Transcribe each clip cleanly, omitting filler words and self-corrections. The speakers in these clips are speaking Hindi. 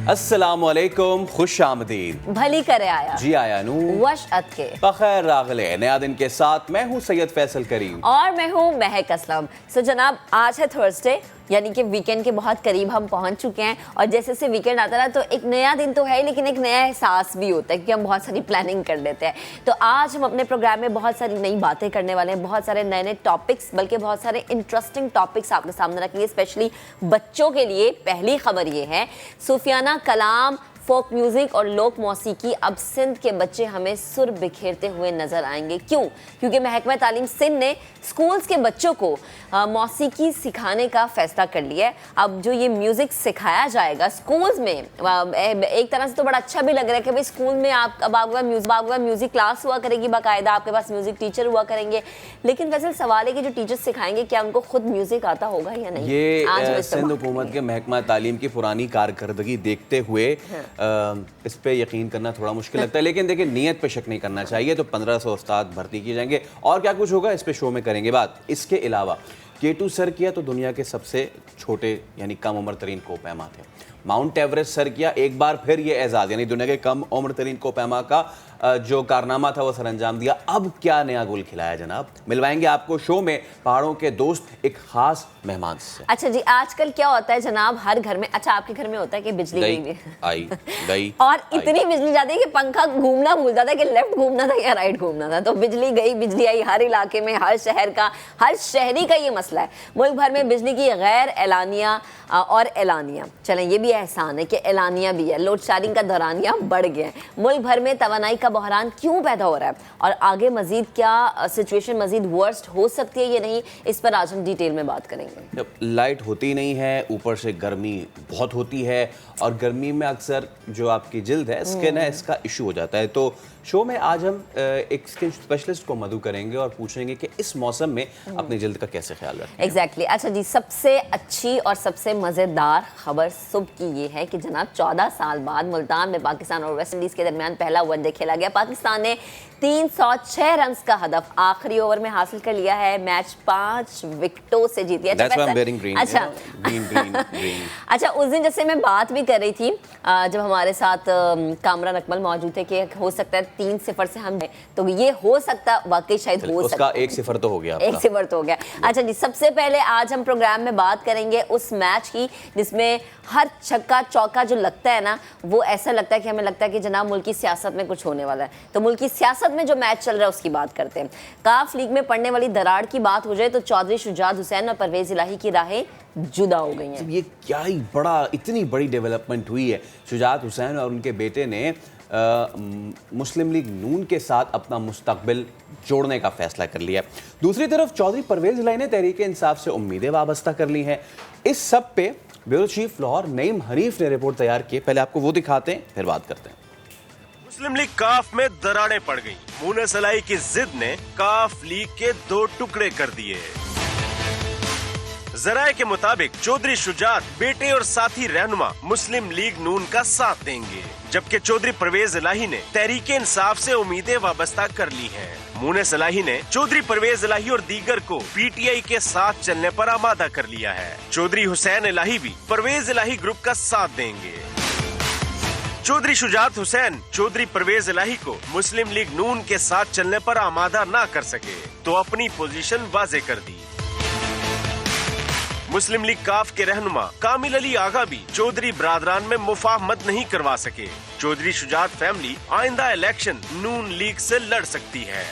अस्सलामुअलैकुम, खुश आमदीद। भली करे आया जी आया नू वश अत के बखैर रागले। नया दिन के साथ मैं हूँ सैयद फैसल करीम और मैं हूँ महक असलम। सो जनाब, आज है थर्सडे, यानी कि वीकेंड के बहुत करीब हम पहुंच चुके हैं। और जैसे जैसे वीकेंड आता है तो एक नया दिन तो है, लेकिन एक नया एहसास भी होता है कि हम बहुत सारी प्लानिंग कर लेते हैं। तो आज हम अपने प्रोग्राम में बहुत सारी नई बातें करने वाले हैं, बहुत सारे नए नए टॉपिक्स, बल्कि बहुत सारे इंटरेस्टिंग टॉपिक्स आपके सामने रखेंगे, स्पेशली बच्चों के लिए। पहली खबर ये है, सूफियाना कलाम, फोक म्यूजिक और लोक मौसीकी, अब सिंध के बच्चे हमें सुर बिखेरते हुए नजर आएंगे। क्यों? क्योंकि महकमा तालीम सिंध ने स्कूल्स के बच्चों को मौसीकी सिखाने का फैसला कर लिया है। अब जो ये म्यूजिक सिखाया जाएगा स्कूल्स में, एक तरह से तो बड़ा अच्छा भी लग रहा है कि भाई स्कूल में अब आपका म्यूजिक क्लास हुआ करेगी, बाकायदा आपके पास म्यूजिक टीचर हुआ करेंगे। लेकिन वैसे सवाल है कि जो टीचर्स सिखाएंगे क्या उनको खुद म्यूजिक आता होगा या नहीं? ये सिंध हुकूमत के महकमा तालीम की पुरानी कारकर्दगी देखते हुए इस पे यकीन करना थोड़ा मुश्किल लगता है। लेकिन देखिए, नीयत पे शक नहीं करना चाहिए। तो 1500 उस्ताद भर्ती किए जाएंगे और क्या कुछ होगा इस पे शो में करेंगे बात। इसके अलावा K2 सर किया तो दुनिया के सबसे छोटे यानी कम उम्र तरीन कोपैमा थे। माउंट एवरेस्ट सर किया, एक बार फिर ये एजाज़ यानी दुनिया के कम उम्र तरीन कोपैमा का जो कारनामा था वो सर अंजाम दिया। अब क्या नया गुल खिलाया जनाब, मिलवाएंगे आपको शो में पहाड़ों के दोस्त एक खास मेहमान से। अच्छा जी, आजकल क्या होता है जनाब, हर घर में, अच्छा आपके घर में होता है कि बिजली गई और इतनी बिजली जाती है कि पंखा घूमना भूल जाता है कि लेफ्ट घूमना था या राइट घूमना था। तो बिजली गई, बिजली आई। हर इलाके में, हर शहर का, हर शहरी का ये मसला है। मुल्क भर में बिजली की गैर एलानिया और एलानिया, चलें ये भी एहसान है कि एलानिया भी है। लोड शेडिंग का दौरानिया बढ़ गया है। मुल्क भर में तवानाई का बहरान क्यों पैदा हो रहा है और आगे मजीद क्या सिचुएशन मजीद वर्स्ट हो सकती है या नहीं, इस पर आज हम डिटेल में बात करेंगे। लाइट होती नहीं है, ऊपर से गर्मी बहुत होती है और गर्मी में अक्सर जो आपकी जिल्द है, स्किन है, इसका इशू हो जाता है। तो शो में आज हम एक स्किन स्पेशलिस्ट को मधु करेंगे और पूछेंगे कि इस मौसम में अपनी जिल्द का कैसे ख्याल रखें। एग्जैक्टली। अच्छा जी, सबसे अच्छी और सबसे मज़ेदार खबर सुबह की ये है कि जनाब 14 साल बाद मुल्तान में पाकिस्तान और वेस्ट इंडीज़ के दरमियान पहला वनडे खेला गया। पाकिस्तान ने 306 रन का हदफ आखिरी ओवर में हासिल कर लिया है। मैच 5 विकेटों से जीत गया। अच्छा, उस दिन जैसे मैं बात भी कर रही थी जब हमारे साथ कामरान अकमल मौजूद थे कि हो सकता है 3-0 से हम, तो ये हो सकता वाकई शायद हो सकता। उसका 1-0 तो हो गया, 1-0 तो हो गया। अच्छा जी, सबसे पहले आज हम प्रोग्राम में बात करेंगे उस मैच की जिसमें हर छक्का चौका जो लगता है ना, वो ऐसा लगता है कि हमें लगता है कि जनाब मुल्क की सियासत में कुछ होने वाला है। तो मुल्क की सियासत में जो मैच चल रहा है उसकी बात करते हैं। काफ लीग में पड़ने वाली दरार की बात हो जाए तो चौधरी शुजात हुसैन और परवेज इलाही की राहें जुदा हो गई हैं। ये क्या ही इतनी बड़ी डेवलपमेंट हुई है। शुजात हुसैन और उनके बेटे ने मुस्लिम लीग नून के साथ अपना मुस्तकबिल जोड़ने का फैसला कर लिया। दूसरी तरफ चौधरी परवेज इलाही ने तहरीक इंसाफ से उम्मीदें वाबस्ता कर ली हैं। इस सब पे ब्यूरो चीफ लाहौर नईम हनीफ ने रिपोर्ट तैयार की। पहले आपको वो दिखाते हैं, फिर बात करते हैं। मुस्लिम लीग काफ में दरारें पड़ गईं। मुनस इलाही की जिद ने काफ लीग के 2 टुकड़े कर दिए। जराये के मुताबिक चौधरी शुजात बेटे और साथी रहनुमा मुस्लिम लीग नून का साथ देंगे, जबकि चौधरी परवेज इलाही ने तहरीक इंसाफ से उम्मीदें वाबस्ता कर ली हैं। मुनस इलाही ने चौधरी परवेज इलाही और दीगर को PTI के साथ चलने पर आमादा कर लिया है। चौधरी हुसैन इलाही भी परवेज इलाही ग्रुप का साथ देंगे। चौधरी शुजात हुसैन चौधरी परवेज इलाही को मुस्लिम लीग नून के साथ चलने पर आमादा ना कर सके तो अपनी पोजीशन वाजे कर दी। मुस्लिम लीग काफ के रहनुमा कामिल अली आगा भी चौधरी बरादरान में मुफाहमत नहीं करवा सके। चौधरी शुजात फैमिली आइंदा इलेक्शन नून लीग से लड़ सकती है।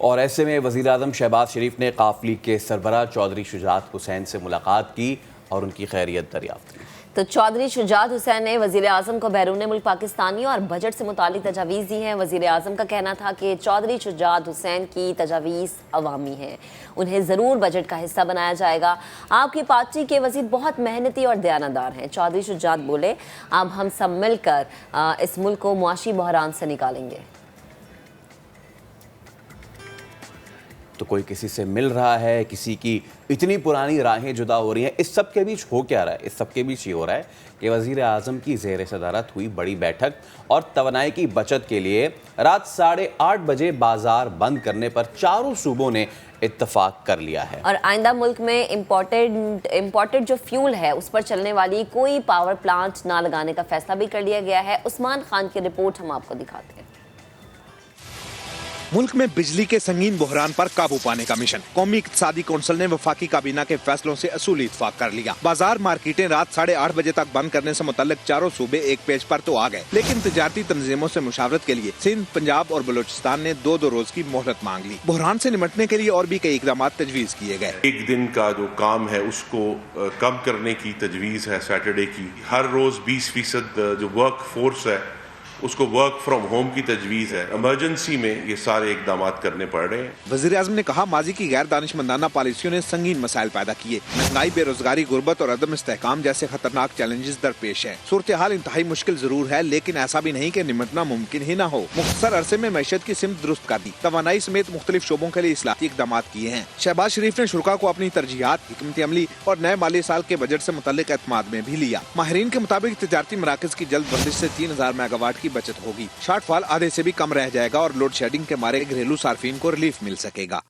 और ऐसे में वज़ीर आज़म शहबाज शरीफ ने काफ लीग के सरबराह चौधरी शुजात हुसैन से मुलाकात की और उनकी खैरियत दरियाफ्त की। तो चौधरी शुजात हुसैन ने वज़ीर आज़म को बैरून मुल्क पाकिस्तानी और बजट से मुतालिक तजावीज़ दी हैं। वज़ीर आज़म का कहना था कि चौधरी शुजात हुसैन की तजावीज़ अवामी हैं, उन्हें ज़रूर बजट का हिस्सा बनाया जाएगा। आपकी पार्टी के वज़ीर बहुत मेहनती और दयानतदार हैं। चौधरी शुजात बोले, अब हम सब मिलकर इस मुल्क को मुआशी बहरान से निकालेंगे। तो कोई किसी से मिल रहा है, किसी की इतनी पुरानी राहें जुदा हो रही हैं। इस सब के बीच हो क्या रहा है? इस सब के बीच ये हो रहा है कि वज़ीर आज़म की ज़ेर सदारत हुई बड़ी बैठक और तवानाई की बचत के लिए रात 8:30 बजे बाजार बंद करने पर चारों सूबों ने इत्तफाक कर लिया है। और आइंदा मुल्क में इम्पोर्टेड जो फ्यूल है उस पर चलने वाली कोई पावर प्लांट ना लगाने का फैसला भी कर लिया गया है। उस्मान खान की रिपोर्ट हम आपको दिखाते हैं। मुल्क में बिजली के संगीन बहरान पर काबू पाने का मिशन। कौमी इक्तिसादी कौंसिल ने वफाकी काबीना के फैसलों से असूली इत्तफाक कर लिया। बाजार मार्केटें रात 8:30 बजे तक बंद करने से मुतल्लिक चारों सूबे एक पेज पर तो आ गए, लेकिन तिजारती तंजीमों से मुशावरत के लिए सिंध, पंजाब और बलूचिस्तान ने 2-2 रोज की मोहलत मांग ली। बहरान से निपटने के लिए और भी कई इकदाम तजवीज किए गए। एक दिन का जो काम है उसको कम करने की तजवीज है सैटरडे की। हर रोज 20% जो वर्क फोर्स है उसको वर्क फ्रॉम होम की तजवीज़ है। इमरजेंसी में ये सारे इकदाम करने पड़ रहे हैं। वज़ीर आज़म ने कहा, माजी की गैर दानिशमंदाना पॉलिसियों ने संगीन मसाइल पैदा किए। महंगाई, बेरोजगारी, गुर्बत और अदम इस्तेहकाम जैसे खतरनाक चैलेंजेस दरपेश हैं। सूरत हाल इंतहाई मुश्किल जरूर है, लेकिन ऐसा भी नहीं कि निपटना मुमकिन ही न हो। मुख्तसर अरसे में मैशत की सिमत दुरुस्त कर दी। तवानाई समेत मुख्तलिफ शोबों के लिए इस्लाही इकदाम किए हैं। शहबाज शरीफ ने शुरा को अपनी तरजीहात, हिकमत अमली और नए माली साल के बजट से मुतल्लिक एतमाद में भी लिया। माहिरीन के मुताबिक तिजारती मराकज की जल्द बंदिश से 3000 मेगावाट की बचत होगी। शॉर्टफॉल आधे से भी कम रह जाएगा और लोड शेडिंग के मारे घरेलू सार्फिन को रिलीफ मिल सकेगा।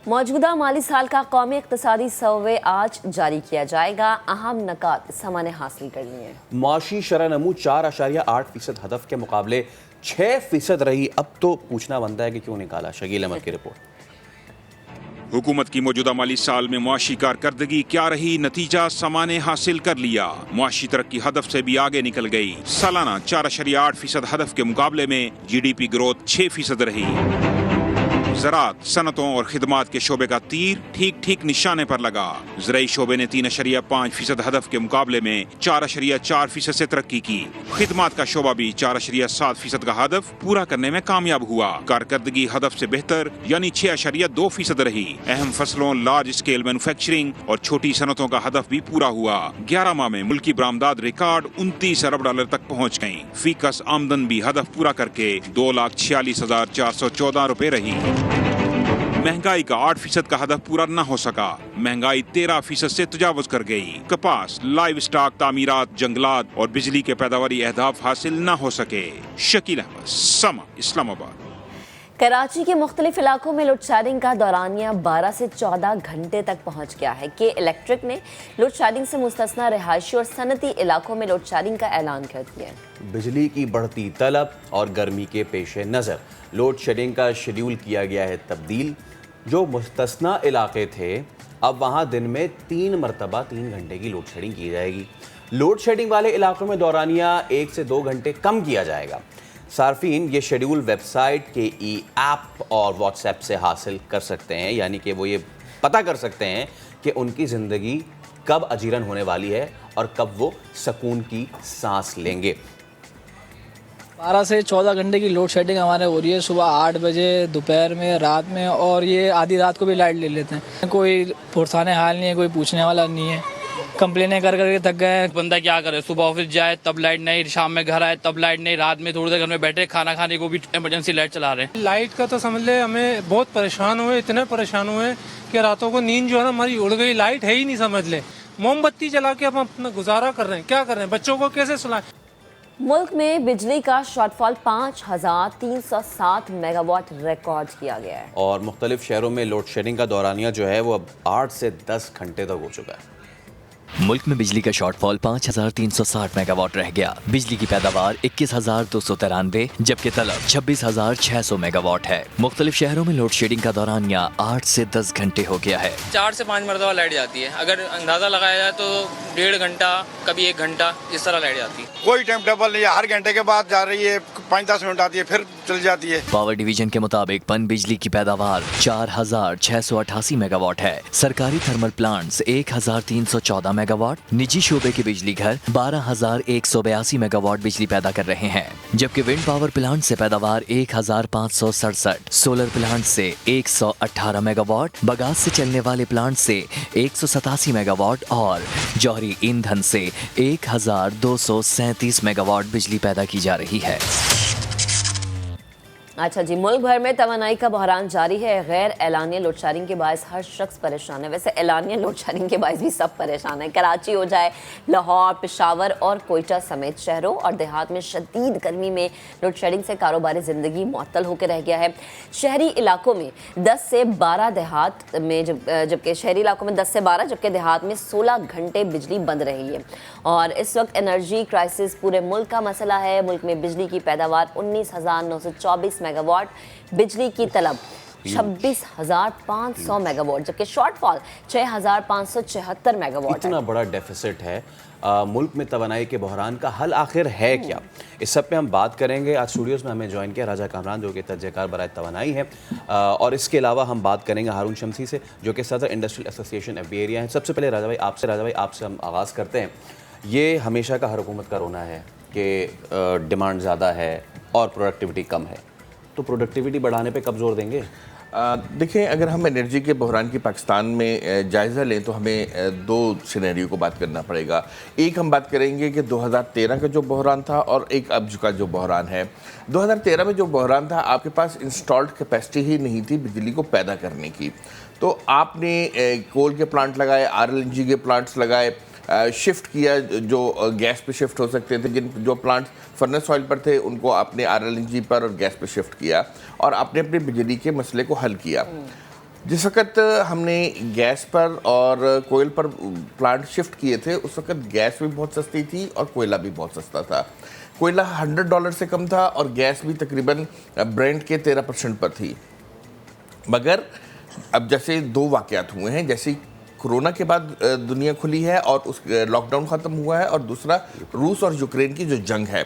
मौजूदा माली साल का कौमी इक्तिसादी सर्वे आज जारी किया जाएगा। अहम नकात समा ने हासिल कर लिए हैं। माशी शरह नमू 4.8% हदफ के मुकाबले 6% रही। अब तो पूछना बनता है कि क्यों निकाला। शकील अहमद की रिपोर्ट। हुकूमत की मौजूदा माली साल में मुआशी कारकर्दगी क्या रही, नतीजा समा ने हासिल कर लिया। मुआशी तरक्की हदफ से भी आगे निकल गई। सालाना 4.8% हदफ के मुकाबले में GDP ग्रोथ 6% रही। ज़राअत, सनतों और खिदमात के शोबे का तीर ठीक ठीक निशाने पर लगा। ज़राई शोबे ने 3.5% हदफ के मुकाबले में 4.4% से तरक्की की। खिदमात का शोबा भी 4.7% का हदफ पूरा करने में कामयाब हुआ। कारकर्दगी हदफ से बेहतर यानी 6.2% रही। अहम फसलों, लार्ज स्केल मैन्युफैक्चरिंग और छोटी सनतों का हदफ भी पूरा हुआ। 11 माह में मुल्की बरामदाद रिकॉर्ड 29 अरब डॉलर तक पहुँच गयी। फीकस आमदन भी हदफ पूरा करके 2,46,414 रुपए रही। महंगाई का 8% का हदफ पूरा न हो सका। महंगाई 13% से तजावुज कर गई। कपास, लाइव स्टॉक, तामीरात, जंगलात और बिजली के पैदावारी अहदाफ हासिल न हो सके। शकील अहमद, समा, इस्लामाबाद। कराची के मुख्तलिफ इलाकों में लोड शेडिंग का दौरानिया 12 से 14 घंटे तक पहुंच गया है कि इलेक्ट्रिक ने लोड शेडिंग से मुस्तस्ना रिहायशी और सनती इलाकों में लोड शेडिंग का ऐलान कर दिया है। बिजली की बढ़ती तलब और गर्मी के पेश नज़र लोड शेडिंग का शेड्यूल किया गया है तब्दील। जो मुस्तस्ना इलाके थे, अब वहाँ दिन में 3 मरतबा 3 घंटे की लोड शेडिंग की जाएगी। लोड शेडिंग वाले इलाकों में दौरानिया 1 से 2 घंटे कम किया जाएगा। सार्फिन ये शेड्यूल वेबसाइट के ऐप और व्हाट्सएप से हासिल कर सकते हैं, यानी कि वो ये पता कर सकते हैं कि उनकी ज़िंदगी कब अजीरन होने वाली है और कब वो सुकून की सांस लेंगे। 12 से 14 घंटे की लोड शेडिंग हमारे हो रही है। सुबह 8 बजे, दोपहर में, रात में, और ये आधी रात को भी लाइट ले लेते हैं। कोई पुरसाने हाल नहीं है, कोई पूछने वाला नहीं है। कंप्लेनें कर करके थक गए। बंदा क्या करे, सुबह ऑफिस जाए तब लाइट नहीं, शाम में घर आए तब लाइट नहीं, रात में थोड़ी देर घर में बैठे खाना खाने को भी इमरजेंसी लाइट चला रहे हैं। लाइट का तो समझ ले हमें बहुत परेशान हुए, इतने परेशान हुए कि रातों को नींद जो है ना हमारी उड़ गई। लाइट है ही नहीं, समझ ले। मोमबत्ती जला के हम अपना गुजारा कर रहे हैं। क्या कर रहे हैं, बच्चों को कैसे सुलाएं। मुल्क में बिजली का शॉर्टफॉल 5307 मेगावाट रिकॉर्ड किया गया है। और मुख्तलिफ शहरों में लोड शेडिंग का दौरानिया जो है वो अब 8 से 10 घंटे तक हो चुका है। मुल्क में बिजली का शॉर्टफॉल 5360 मेगावाट रह गया। बिजली की पैदावार 21,293 जबकि तलब 26,600 मेगावाट है। मुख्तलिफ शहरों में लोड शेडिंग का दौरानिया 8 से 10 घंटे हो गया है। 4 से 5 मरतबा लाइट जाती है। अगर अंदाजा लगाया जाए तो 1.5 घंटा, कभी 1 घंटा, इस तरह लाइट जाती है। कोई टाइम टेबल नहीं है, हर घंटे के बाद जा रही है, 5-10 मिनट आती है फिर चल जाती है। पावर डिवीजन के मुताबिक पन बिजली की पैदावार 4,688 मेगावाट है। सरकारी थर्मल प्लांट्स 1,314 मेगावाट, निजी शोबे के बिजली घर 12,182 मेगावाट बिजली पैदा कर रहे हैं, जबकि विंड पावर प्लांट से पैदावार 1,567, सोलर प्लांट से 118 मेगावाट, बगास से चलने वाले प्लांट से 187 मेगावाट और जौहरी ईंधन से 1,237 मेगावाट बिजली पैदा की जा रही है। अच्छा जी, मुल्क भर में तवानाई का बहरान जारी है। गैर एलानिया लोड शेडिंग के बायस हर शख्स परेशान है। वैसे एलानिया लोड शेडिंग के बायस भी सब परेशान है। कराची हो जाए, लाहौर, पेशावर और कोयटा समेत शहरों और देहात में शदीद गर्मी में लोड शेडिंग से कारोबारी ज़िंदगी मुअत्तल होकर रह गया है। शहरी इलाकों में 10 से 12 देहात में जबकि शहरी इलाकों में 10 से 12 जबकि देहात में 16 घंटे बिजली बंद रही है। और इस वक्त एनर्जी क्राइसिस पूरे मुल्क का मसला है। मुल्क में बिजली की पैदावार 19,924 मेगावाट, बिजली की तलब 26,500 मेगावाट, जबकि शॉर्टफॉल 6,576 मेगावाट। इतना बड़ा डेफिसिट है। मुल्क में तवानाई के बहरान का हल आखिर है क्या, इस सब पे हम बात करेंगे। आज स्टूडियोज़ में हमें ज्वाइन किया राजा कामरान जो कि तर्जकार बराए तवानाई है, और इसके अलावा हम बात करेंगे हारून शमसी से जो कि सदर इंडस्ट्रियल एसोसिएशन FB एरिया है। सबसे पहले राजा भाई आपसे हम आगाज़ करते हैं। ये हमेशा का हर हुकूमत का रोना है कि डिमांड ज़्यादा है और प्रोडक्टिविटी कम है, तो प्रोडक्टिविटी बढ़ाने पे कब जोर देंगे? देखिए, अगर हम एनर्जी के बहरान की पाकिस्तान में जायज़ा लें तो हमें दो सिनेरियो को बात करना पड़ेगा। एक हम बात करेंगे कि 2013 का जो बहरान था और एक अब का जो बहरान है। 2013 में जो बहरान था, आपके पास इंस्टॉल्ड कैपेसिटी ही नहीं थी बिजली को पैदा करने की, तो आपने कोल के प्लांट लगाए, RLNG के प्लांट्स लगाए, शिफ्ट किया जो गैस पे शिफ्ट हो सकते थे। जो प्लांट्स फर्नेस ऑयल पर थे उनको आपने RLNG पर और गैस पे शिफ्ट किया और आपने अपनी बिजली के मसले को हल किया। जिस वक्त हमने गैस पर और कोयल पर प्लांट शिफ्ट किए थे उस वक्त गैस भी बहुत सस्ती थी और कोयला भी बहुत सस्ता था। कोयला $100 से कम था और गैस भी तकरीबन ब्रेंट के 13% पर थी। मगर अब जैसे दो वाक़यात हुए हैं, जैसे कोरोना के बाद दुनिया खुली है और उस लॉकडाउन ख़त्म हुआ है, और दूसरा रूस और यूक्रेन की जो जंग है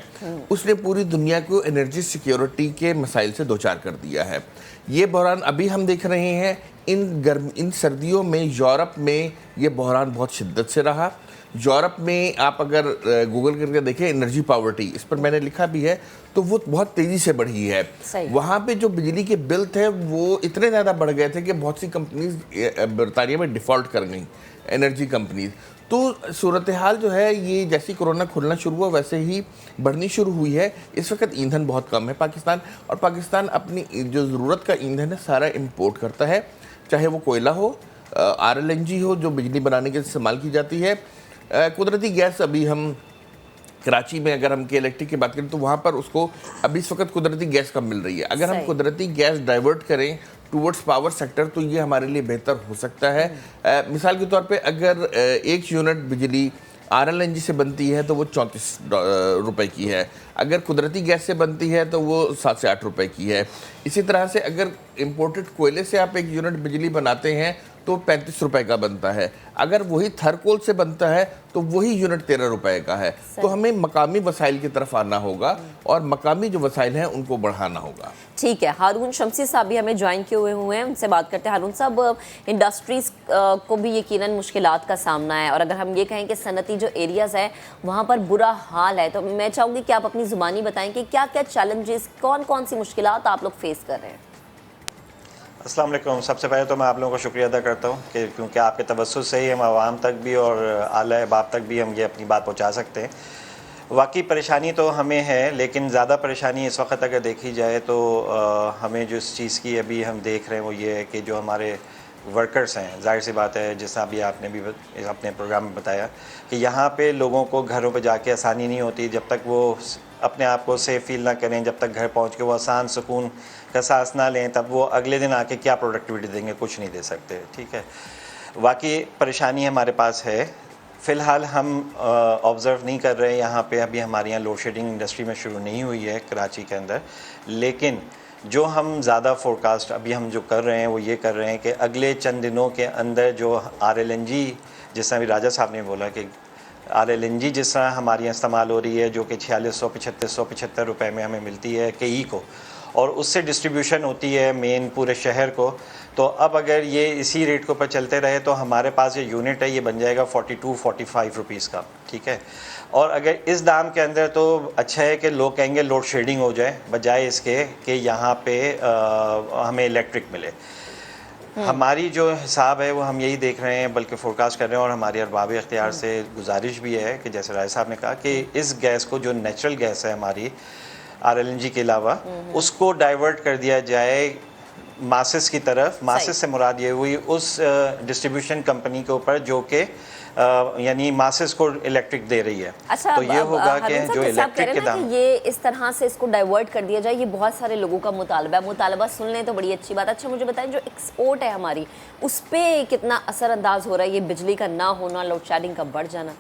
उसने पूरी दुनिया को एनर्जी सिक्योरिटी के मसाइल से दो चार कर दिया है। ये बहरान अभी हम देख रहे हैं, इन सर्दियों में यूरोप में ये बहरान बहुत शिद्दत से रहा। यूरोप में आप अगर गूगल करके देखें एनर्जी पॉवर्टी, इस पर मैंने लिखा भी है, तो वो बहुत तेज़ी से बढ़ी है। वहाँ पे जो बिजली के बिल थे वो इतने ज़्यादा बढ़ गए थे कि बहुत सी कंपनीज बरतानिया में डिफ़ॉल्ट कर गई, एनर्जी कंपनीज। तो सूरत हाल जो है ये जैसी कोरोना खुलना शुरू हुआ वैसे ही बढ़नी शुरू हुई है। इस वक्त ईंधन बहुत कम है पाकिस्तान, और पाकिस्तान अपनी जो ज़रूरत का ईंधन है सारा इम्पोर्ट करता है, चाहे वो कोयला हो, RLNG हो जो बिजली बनाने के इस्तेमाल की जाती है, कुदरती गैस। अभी हम कराची में अगर हम के इलेक्ट्रिक की बात करें तो वहाँ पर उसको अभी इस वक्त कुदरती गैस कम मिल रही है। अगर हम कुदरती गैस डाइवर्ट करें टूवर्ड्स पावर सेक्टर तो ये हमारे लिए बेहतर हो सकता है। मिसाल के तौर पे अगर 1 यूनिट बिजली RLNG से बनती है तो वो 34 रुपए की है, अगर कुदरती गैस से बनती है तो वो 7 से 8 रुपए की है। इसी तरह से अगर इम्पोर्टेड कोयले से आप 1 यूनिट बिजली बनाते हैं तो 35 रुपए का बनता है, अगर वही थर्कोल से बनता है तो वही यूनिट 13 रुपए का है। तो हमें मकामी वसाइल की तरफ आना होगा और मकामी जो वसाइल हैं उनको बढ़ाना होगा। ठीक है, हारून शमसी साहब भी हमें ज्वाइन किए हुए हैं, उनसे बात करते हैं। हारून साहब, इंडस्ट्रीज़ को भी यकीनन मुश्किलात का सामना है, और अगर हम ये कहें कि सनती जो एरियाज़ है वहाँ पर बुरा हाल है, तो मैं चाहूँगी कि आप अपनी ज़ुबानी बताएं कि क्या क्या चैलेंजेस, कौन कौन सी मुश्किलात आप लोग फेस कर रहे हैं। अस्सलाम वालेकुम। सबसे पहले तो मैं आप लोगों का शुक्रिया अदा करता हूँ कि क्योंकि आपके तवज्जुह से ही हम आवाम तक भी और आला अहबाब तक भी हम ये अपनी बात पहुँचा सकते हैं। वाकई परेशानी तो हमें है, लेकिन ज़्यादा परेशानी इस वक्त अगर देखी जाए तो हमें जो इस चीज़ की अभी हम देख रहे हैं वो ये है कि जो हमारे वर्कर्स हैं, जाहिर सी बात है जिस अभी आपने भी अपने प्रोग्राम में बताया कि यहाँ पे लोगों को घरों पे जाके आसानी नहीं होती, जब तक वो अपने आप को सेफ फील ना करें, जब तक घर पहुँच के वो आसान सुकून का सांस ना लें, तब वो अगले दिन आके क्या प्रोडक्टिविटी देंगे, कुछ नहीं दे सकते। ठीक है, वाकई परेशानी हमारे पास है। फ़िलहाल हम ऑब्ज़र्व नहीं कर रहे यहाँ पे, अभी हमारे यहाँ लोड शेडिंग इंडस्ट्री में शुरू नहीं हुई है कराची के अंदर, लेकिन जो हम ज़्यादा फोरकास्ट अभी हम जो कर रहे हैं वो ये कर रहे हैं कि अगले चंद दिनों के अंदर जो RLNG, जिस तरह अभी राजा साहब ने बोला कि RLNG जिस तरह हमारे यहाँ इस्तेमाल हो रही है जो कि 4675 रुपये में हमें मिलती है KE को, और उससे डिस्ट्रीब्यूशन होती है मेन पूरे शहर को, तो अब अगर ये इसी रेट के ऊपर चलते रहे तो हमारे पास ये यूनिट है ये बन जाएगा 42-45 रुपीज़ का। ठीक है, और अगर इस दाम के अंदर तो अच्छा है कि लोग कहेंगे लोड शेडिंग हो जाए, बजाय इसके कि यहाँ पे हमें इलेक्ट्रिक मिले। हमारी जो हिसाब है वो हम यही देख रहे हैं, बल्कि फोरकास्ट कर रहे हैं, और हमारी अरबाब इख्तियार से गुजारिश भी है कि जैसे राय साहब ने कहा कि इस गैस को, जो नेचुरल गैस है हमारी, RLNG के अलावा, उसको डाइवर्ट कर दिया जाए मासेस की तरफ। मासेस से मुराद ये हुई उस डिस्ट्रीब्यूशन कंपनी के ऊपर जो कि यानी मासेस को इलेक्ट्रिक दे रही है। अच्छा, तो ये होगा कि जो इलेक्ट्रिक के दाम, ये इस तरह से इसको डाइवर्ट कर दिया जाए, ये बहुत सारे लोगों का मुतालबा है। मुतालबा सुन लें तो बड़ी अच्छी बात। अच्छा, मुझे बताएं जो एक्सपोर्ट है हमारी, उस पर कितना असरअंदाज हो रहा है ये बिजली का ना होना, लोड शेडिंग का बढ़ जाना?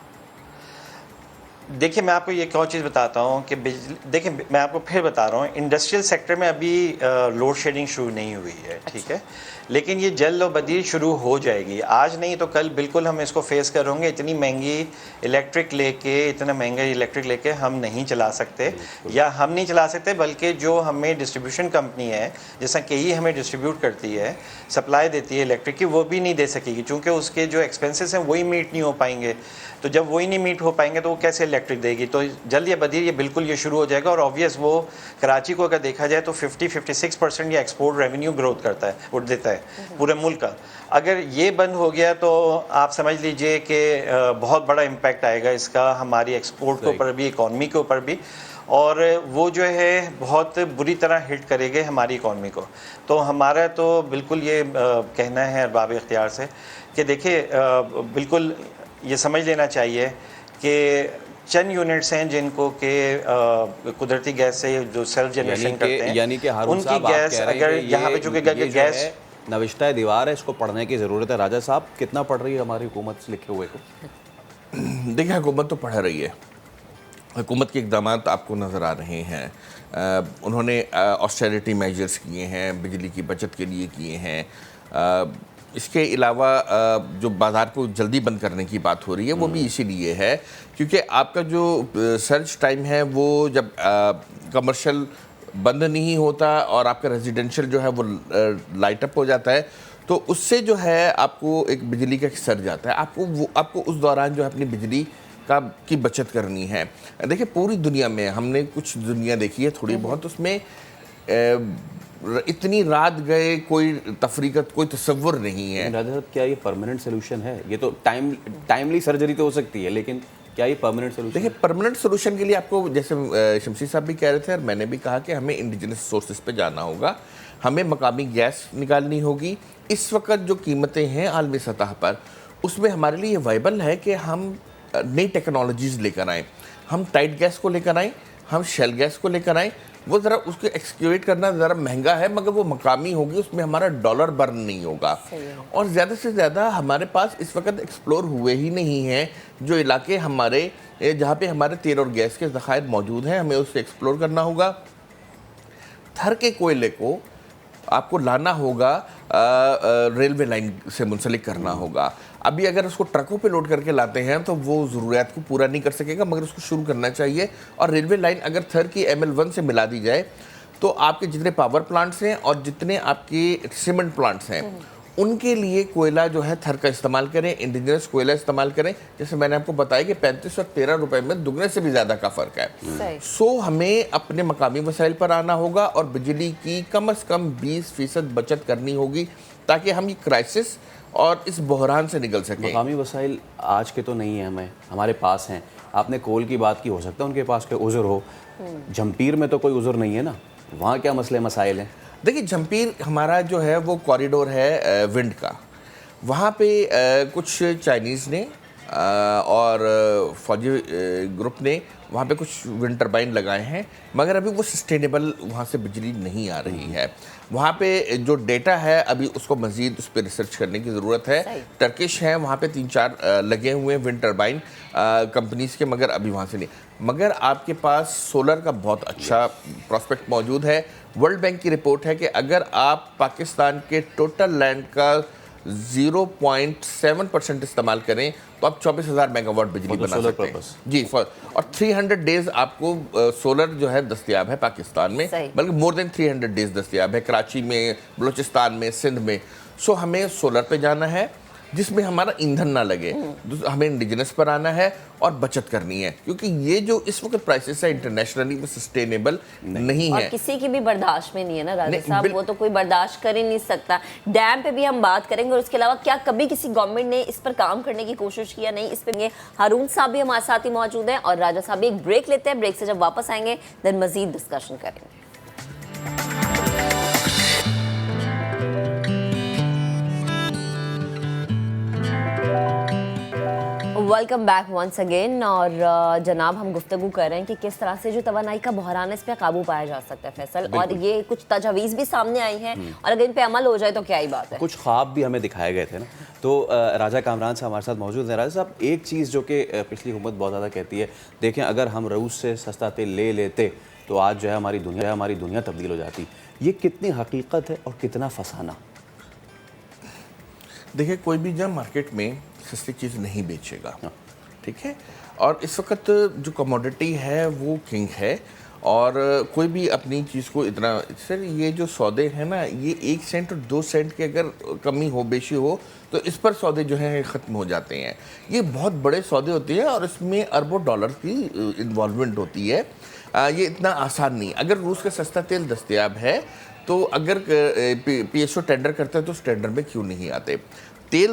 देखिए, मैं आपको ये एक और चीज़ बताता हूँ कि बिजली, देखिए मैं आपको फिर बता रहा हूँ, इंडस्ट्रियल सेक्टर में अभी लोड शेडिंग शुरू नहीं हुई है, ठीक है, लेकिन ये जल्द और बदीर शुरू हो जाएगी। आज नहीं तो कल बिल्कुल हम इसको फेस करेंगे। इतनी महंगी इलेक्ट्रिक लेके हम नहीं चला सकते, या हम नहीं चला सकते बल्कि जो हमें डिस्ट्रीब्यूशन कंपनी है, जैसा KE हमें डिस्ट्रीब्यूट करती है, सप्लाई देती है इलेक्ट्रिक की, वो भी नहीं दे सकेगी, क्योंकि उसके जो एक्सपेंसेस हैं वही मीट नहीं हो पाएंगे। तो जब वही नहीं मीट हो पाएंगे तो वो कैसे इलेक्ट्रिक देगी? तो जल्द या बदीर ये बिल्कुल ये शुरू हो जाएगा। और ऑब्वियस वो कराची को अगर देखा जाए तो 50-56% ये एक्सपोर्ट रेवेन्यू ग्रोथ करता है, वो देता है पूरे मुल्क का। अगर ये बंद हो गया तो आप समझ लीजिए कि बहुत बड़ा इम्पैक्ट आएगा इसका हमारी एक्सपोर्ट के ऊपर भी, इकॉनमी के ऊपर भी, और वो जो है बहुत बुरी तरह हिट करेंगे हमारी इकॉनमी को। तो हमारा तो बिल्कुल ये कहना है अरबाब इख्तियार से कि देखिए, बिल्कुल ये समझ लेना चाहिए कि चंद यूनिट्स हैं जिनको के कुदरती गैस से जो सेल्फ जनरेशन करते हैं, यानी कि उनकी गैस अगर यहाँ पे चूँकि गैस नविश्ता दीवार है, इसको पढ़ने की ज़रूरत है। राजा साहब, कितना पढ़ रही है हमारी हुकूमत से लिखे हुए को? देखिए, हुकूमत तो पढ़ रही है। हुकूमत के इक़दाम आपको नज़र आ रहे हैं। उन्होंने ऑस्टेरिटी मेजर्स किए हैं, बिजली की बचत के लिए किए हैं। इसके अलावा जो बाज़ार को जल्दी बंद करने की बात हो रही है वो भी इसीलिए है क्योंकि आपका जो सर्च टाइम है वो जब कमर्शियल बंद नहीं होता और आपका रेजिडेंशियल जो है वो लाइट अप हो जाता है, तो उससे जो है आपको एक बिजली का सर्ज जाता है। आपको उस दौरान जो है अपनी बिजली की बचत करनी है। देखिए, पूरी दुनिया में हमने कुछ दुनिया देखी है थोड़ी बहुत, उसमें इतनी रात गए कोई तफरीकत, कोई तसव्वुर नहीं है। राजा साहब, क्या ये परमानेंट सोल्यूशन है? ये तो टाइमली सर्जरी तो हो सकती है, लेकिन क्या ये परमानेंट सोल्यूशन? देखिए, परमानेंट सोल्यूशन के लिए आपको, जैसे शमसी साहब भी कह रहे थे और मैंने भी कहा कि हमें इंडिजिनस सोर्सेज पे जाना होगा, हमें मकामी गैस निकालनी होगी। इस वक्त जो कीमतें हैं आलमी सतह पर, उसमें हमारे लिए वाइबल है कि हम नई टेक्नोलॉजीज़ लेकर आएँ, हम टाइट गैस को लेकर आएँ, हम शेल गैस को लेकर आएँ। वो ज़रा उसको एक्सक्यूट करना ज़रा महंगा है, मगर वो मकामी होगी, उसमें हमारा डॉलर बर्न नहीं होगा। और ज़्यादा से ज़्यादा हमारे पास इस वक्त एक्सप्लोर हुए ही नहीं हैं जो इलाके हमारे, जहाँ पे हमारे तेल और गैस के ज़खायर मौजूद हैं, हमें उससे एक्सप्लोर करना होगा। थर के कोयले को आपको लाना होगा, रेलवे लाइन से मुंसलिक करना होगा। अभी अगर उसको ट्रकों पे लोड करके लाते हैं तो वो ज़रूरियात को पूरा नहीं कर सकेगा, मगर उसको शुरू करना चाहिए। और रेलवे लाइन अगर थर की ML1 से मिला दी जाए तो आपके जितने पावर प्लांट्स हैं और जितने आपके सीमेंट प्लांट्स हैं उनके लिए कोयला जो है थर का इस्तेमाल करें, इंडिजिनस कोयला इस्तेमाल करें। जैसे मैंने आपको बताया कि 35 और 13 रुपए में दुगने से भी ज़्यादा का फ़र्क है। सो हमें अपने मकामी वसाइल पर आना होगा और बिजली की कम से कम 20% बचत करनी होगी ताकि हम ये क्राइसिस और इस बहरान से निकल सकें। मकामी वसाइल आज के तो नहीं है, हमारे पास हैं। आपने कोल की बात की, हो सकता है उनके पास कोई उज़र हो। जमपीर में तो कोई उज़र नहीं है ना, वहाँ क्या मसले मसाइल हैं? देखिए, जमपीर हमारा जो है वो कॉरिडोर है विंड का। वहाँ पे कुछ चाइनीज़ ने और फौजी ग्रुप ने वहाँ पे कुछ विंड टरबाइन लगाए हैं, मगर अभी वो सस्टेनेबल वहाँ से बिजली नहीं आ रही है। वहाँ पे जो डेटा है अभी उसको मज़ीद उस पर रिसर्च करने की ज़रूरत है। टर्किश हैं वहाँ पे 3-4 लगे हुए हैं विंड टरबाइन कंपनीज़ के, मगर अभी वहाँ से नहीं। मगर आपके पास सोलर का बहुत अच्छा प्रॉस्पेक्ट मौजूद है। वर्ल्ड बैंक की रिपोर्ट है कि अगर आप पाकिस्तान के टोटल लैंड का 0.7% इस्तेमाल करें तो आप 24,000 मेगावाट बिजली बना सकते हैं जी। और 300 डेज आपको सोलर जो है दस्तयाब है पाकिस्तान में, बल्कि मोर देन 300 डेज दस्तयाब है कराची में, बलूचिस्तान में, सिंध में। सो हमें सोलर पे जाना है। जिसमें हमारा ईंधन ना लगे। हमें इंडिजिनस पर आना है और बचत करनी है, क्योंकि ये जो इस वक्त प्राइसेस है इंटरनेशनली वो सस्टेनेबल नहीं और है। किसी की भी बर्दाश्त में नहीं है ना राजा नहीं, साहब, वो तो कोई बर्दाश्त कर ही नहीं सकता। डैम पे भी हम बात करेंगे और उसके अलावा क्या कभी किसी गवर्नमेंट ने इस पर काम करने की कोशिश किया? नहीं, इस पे हारून साहब भी हमारे साथ ही मौजूद हैं और राजा साहब भी। एक ब्रेक लेते हैं, ब्रेक से जब वापस आएंगे देन मजीद डिस्कशन करेंगे। Welcome back once again. और जनाब हम गुफ्तगू कर रहे हैं कि किस तरह से जो तवानाई का बहरान है इस पर काबू पाया जा सकता है फैसल, और ये कुछ तजावीज़ भी सामने आई हैं और अगर इन पे अमल हो जाए तो क्या ही बात है। कुछ ख्वाब भी हमें दिखाए गए थे ना। तो राजा कामरान साहब हमारे साथ मौजूद हैं। राजा साहब, एक चीज़ जो कि पिछली हुकूमत बहुत ज़्यादा कहती है, देखें अगर हम रूस से सस्ता तेल ले लेते तो आज जो है हमारी दुनिया तब्दील हो जाती। ये कितनी हकीकत है और कितना फसाना? देखिए, कोई भी जब मार्केट में सस्ती चीज़ नहीं बेचेगा, ठीक है। और इस वक्त जो कमोडिटी है वो किंग है, और कोई भी अपनी चीज़ को इतना, सर ये जो सौदे हैं ना, ये 1 सेंट और 2 सेंट के अगर कमी हो बेशी हो तो इस पर सौदे जो हैं ख़त्म हो जाते हैं। ये बहुत बड़े सौदे होते हैं और इसमें अरबों डॉलर की इन्वॉल्वमेंट होती है। ये इतना आसान नहीं। अगर रूस का सस्ता तेल दस्तयाब है तो अगर PSO टेंडर करता है तो उस टेंडर में क्यों नहीं आते? तेल,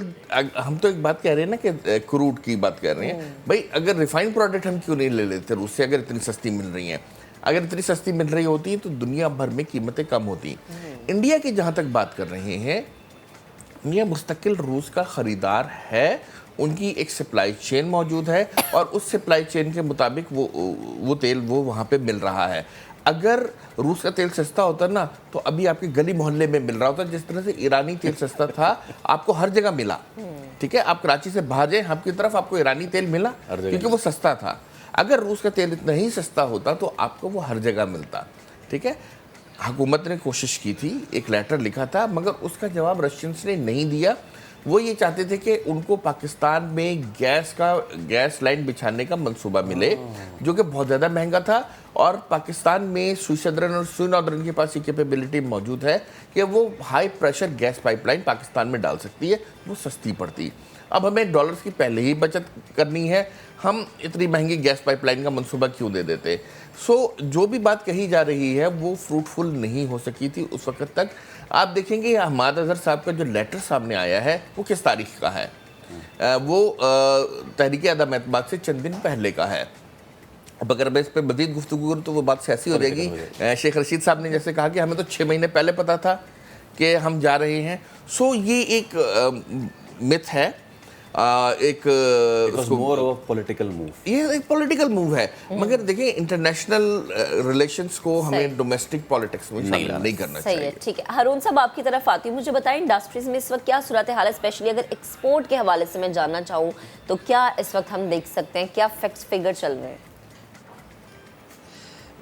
हम तो एक बात कह रहे हैं ना कि क्रूड की बात कर रहे हैं भाई, अगर रिफाइंड प्रोडक्ट हम क्यों नहीं ले लेते रूस से? अगर इतनी सस्ती मिल रही हैं, अगर इतनी सस्ती मिल रही होती तो दुनिया भर में कीमतें कम होती। इंडिया की जहाँ तक बात कर रहे हैं, इंडिया मुस्तकिल रूस का ख़रीदार है, उनकी एक सप्लाई चेन मौजूद है और उस सप्लाई चेन के मुताबिक वो तेल वो वहाँ पे मिल रहा है। अगर रूस का तेल सस्ता होता ना तो अभी आपके गली मोहल्ले में मिल रहा होता, जिस तरह से ईरानी तेल सस्ता था, आपको हर जगह मिला, ठीक है। आप कराची से भाजे आपकी तरफ, आपको ईरानी तेल मिला क्योंकि वो सस्ता था। अगर रूस का तेल इतना ही सस्ता होता तो आपको वो हर जगह मिलता, ठीक है। हुकूमत ने कोशिश की थी, एक लेटर लिखा था, मगर उसका जवाब रशियंस ने नहीं दिया। वो ये चाहते थे कि उनको पाकिस्तान में गैस लाइन बिछाने का मंसूबा मिले, जो कि बहुत ज़्यादा महंगा था, और पाकिस्तान में सुइसदरन और सुनोदरन के पास ये कैपेबिलिटी मौजूद है कि वो high pressure gas pipeline Pakistan में डाल सकती है, वो सस्ती पड़ती। अब हमें डॉलर्स की पहले ही बचत करनी है, हम इतनी महंगी गैस पाइपलाइन का मंसूबा क्यों दे देते? जो भी बात कही जा रही है वो फ्रूटफुल नहीं हो सकी थी उस वक्त तक। आप देखेंगे हमाद अजहर साहब का जो लेटर सामने आया है वो किस तारीख का है? वो तहरीक अदम एतमाद से चंद दिन पहले का है। अब अगर मैं इस पर मज़ीद गुफ्तगू करूँ तो वो बात सियासी हो जाएगी। शेख रशीद साहब ने जैसे कहा कि हमें तो 6 महीने पहले पता था कि हम जा रहे हैं। ये एक मिथ है, एक मोर ऑफ पॉलिटिकल मूव। ये एक पॉलिटिकल मूव है, मगर देखिए इंटरनेशनल रिलेशंस को हमें डोमेस्टिक पॉलिटिक्स में शामिल नहीं करना चाहिए। सही है, ठीक है। हारून साहब आपकी तरफ आती हूँ, मुझे बताएं इंडस्ट्रीज में इस वक्त क्या सूरत हाल है, स्पेशली अगर एक्सपोर्ट के हवाले से मैं जानना चाहूँ तो क्या इस वक्त हम देख सकते हैं, क्या फैक्ट्स फिगर चल रहे हैं?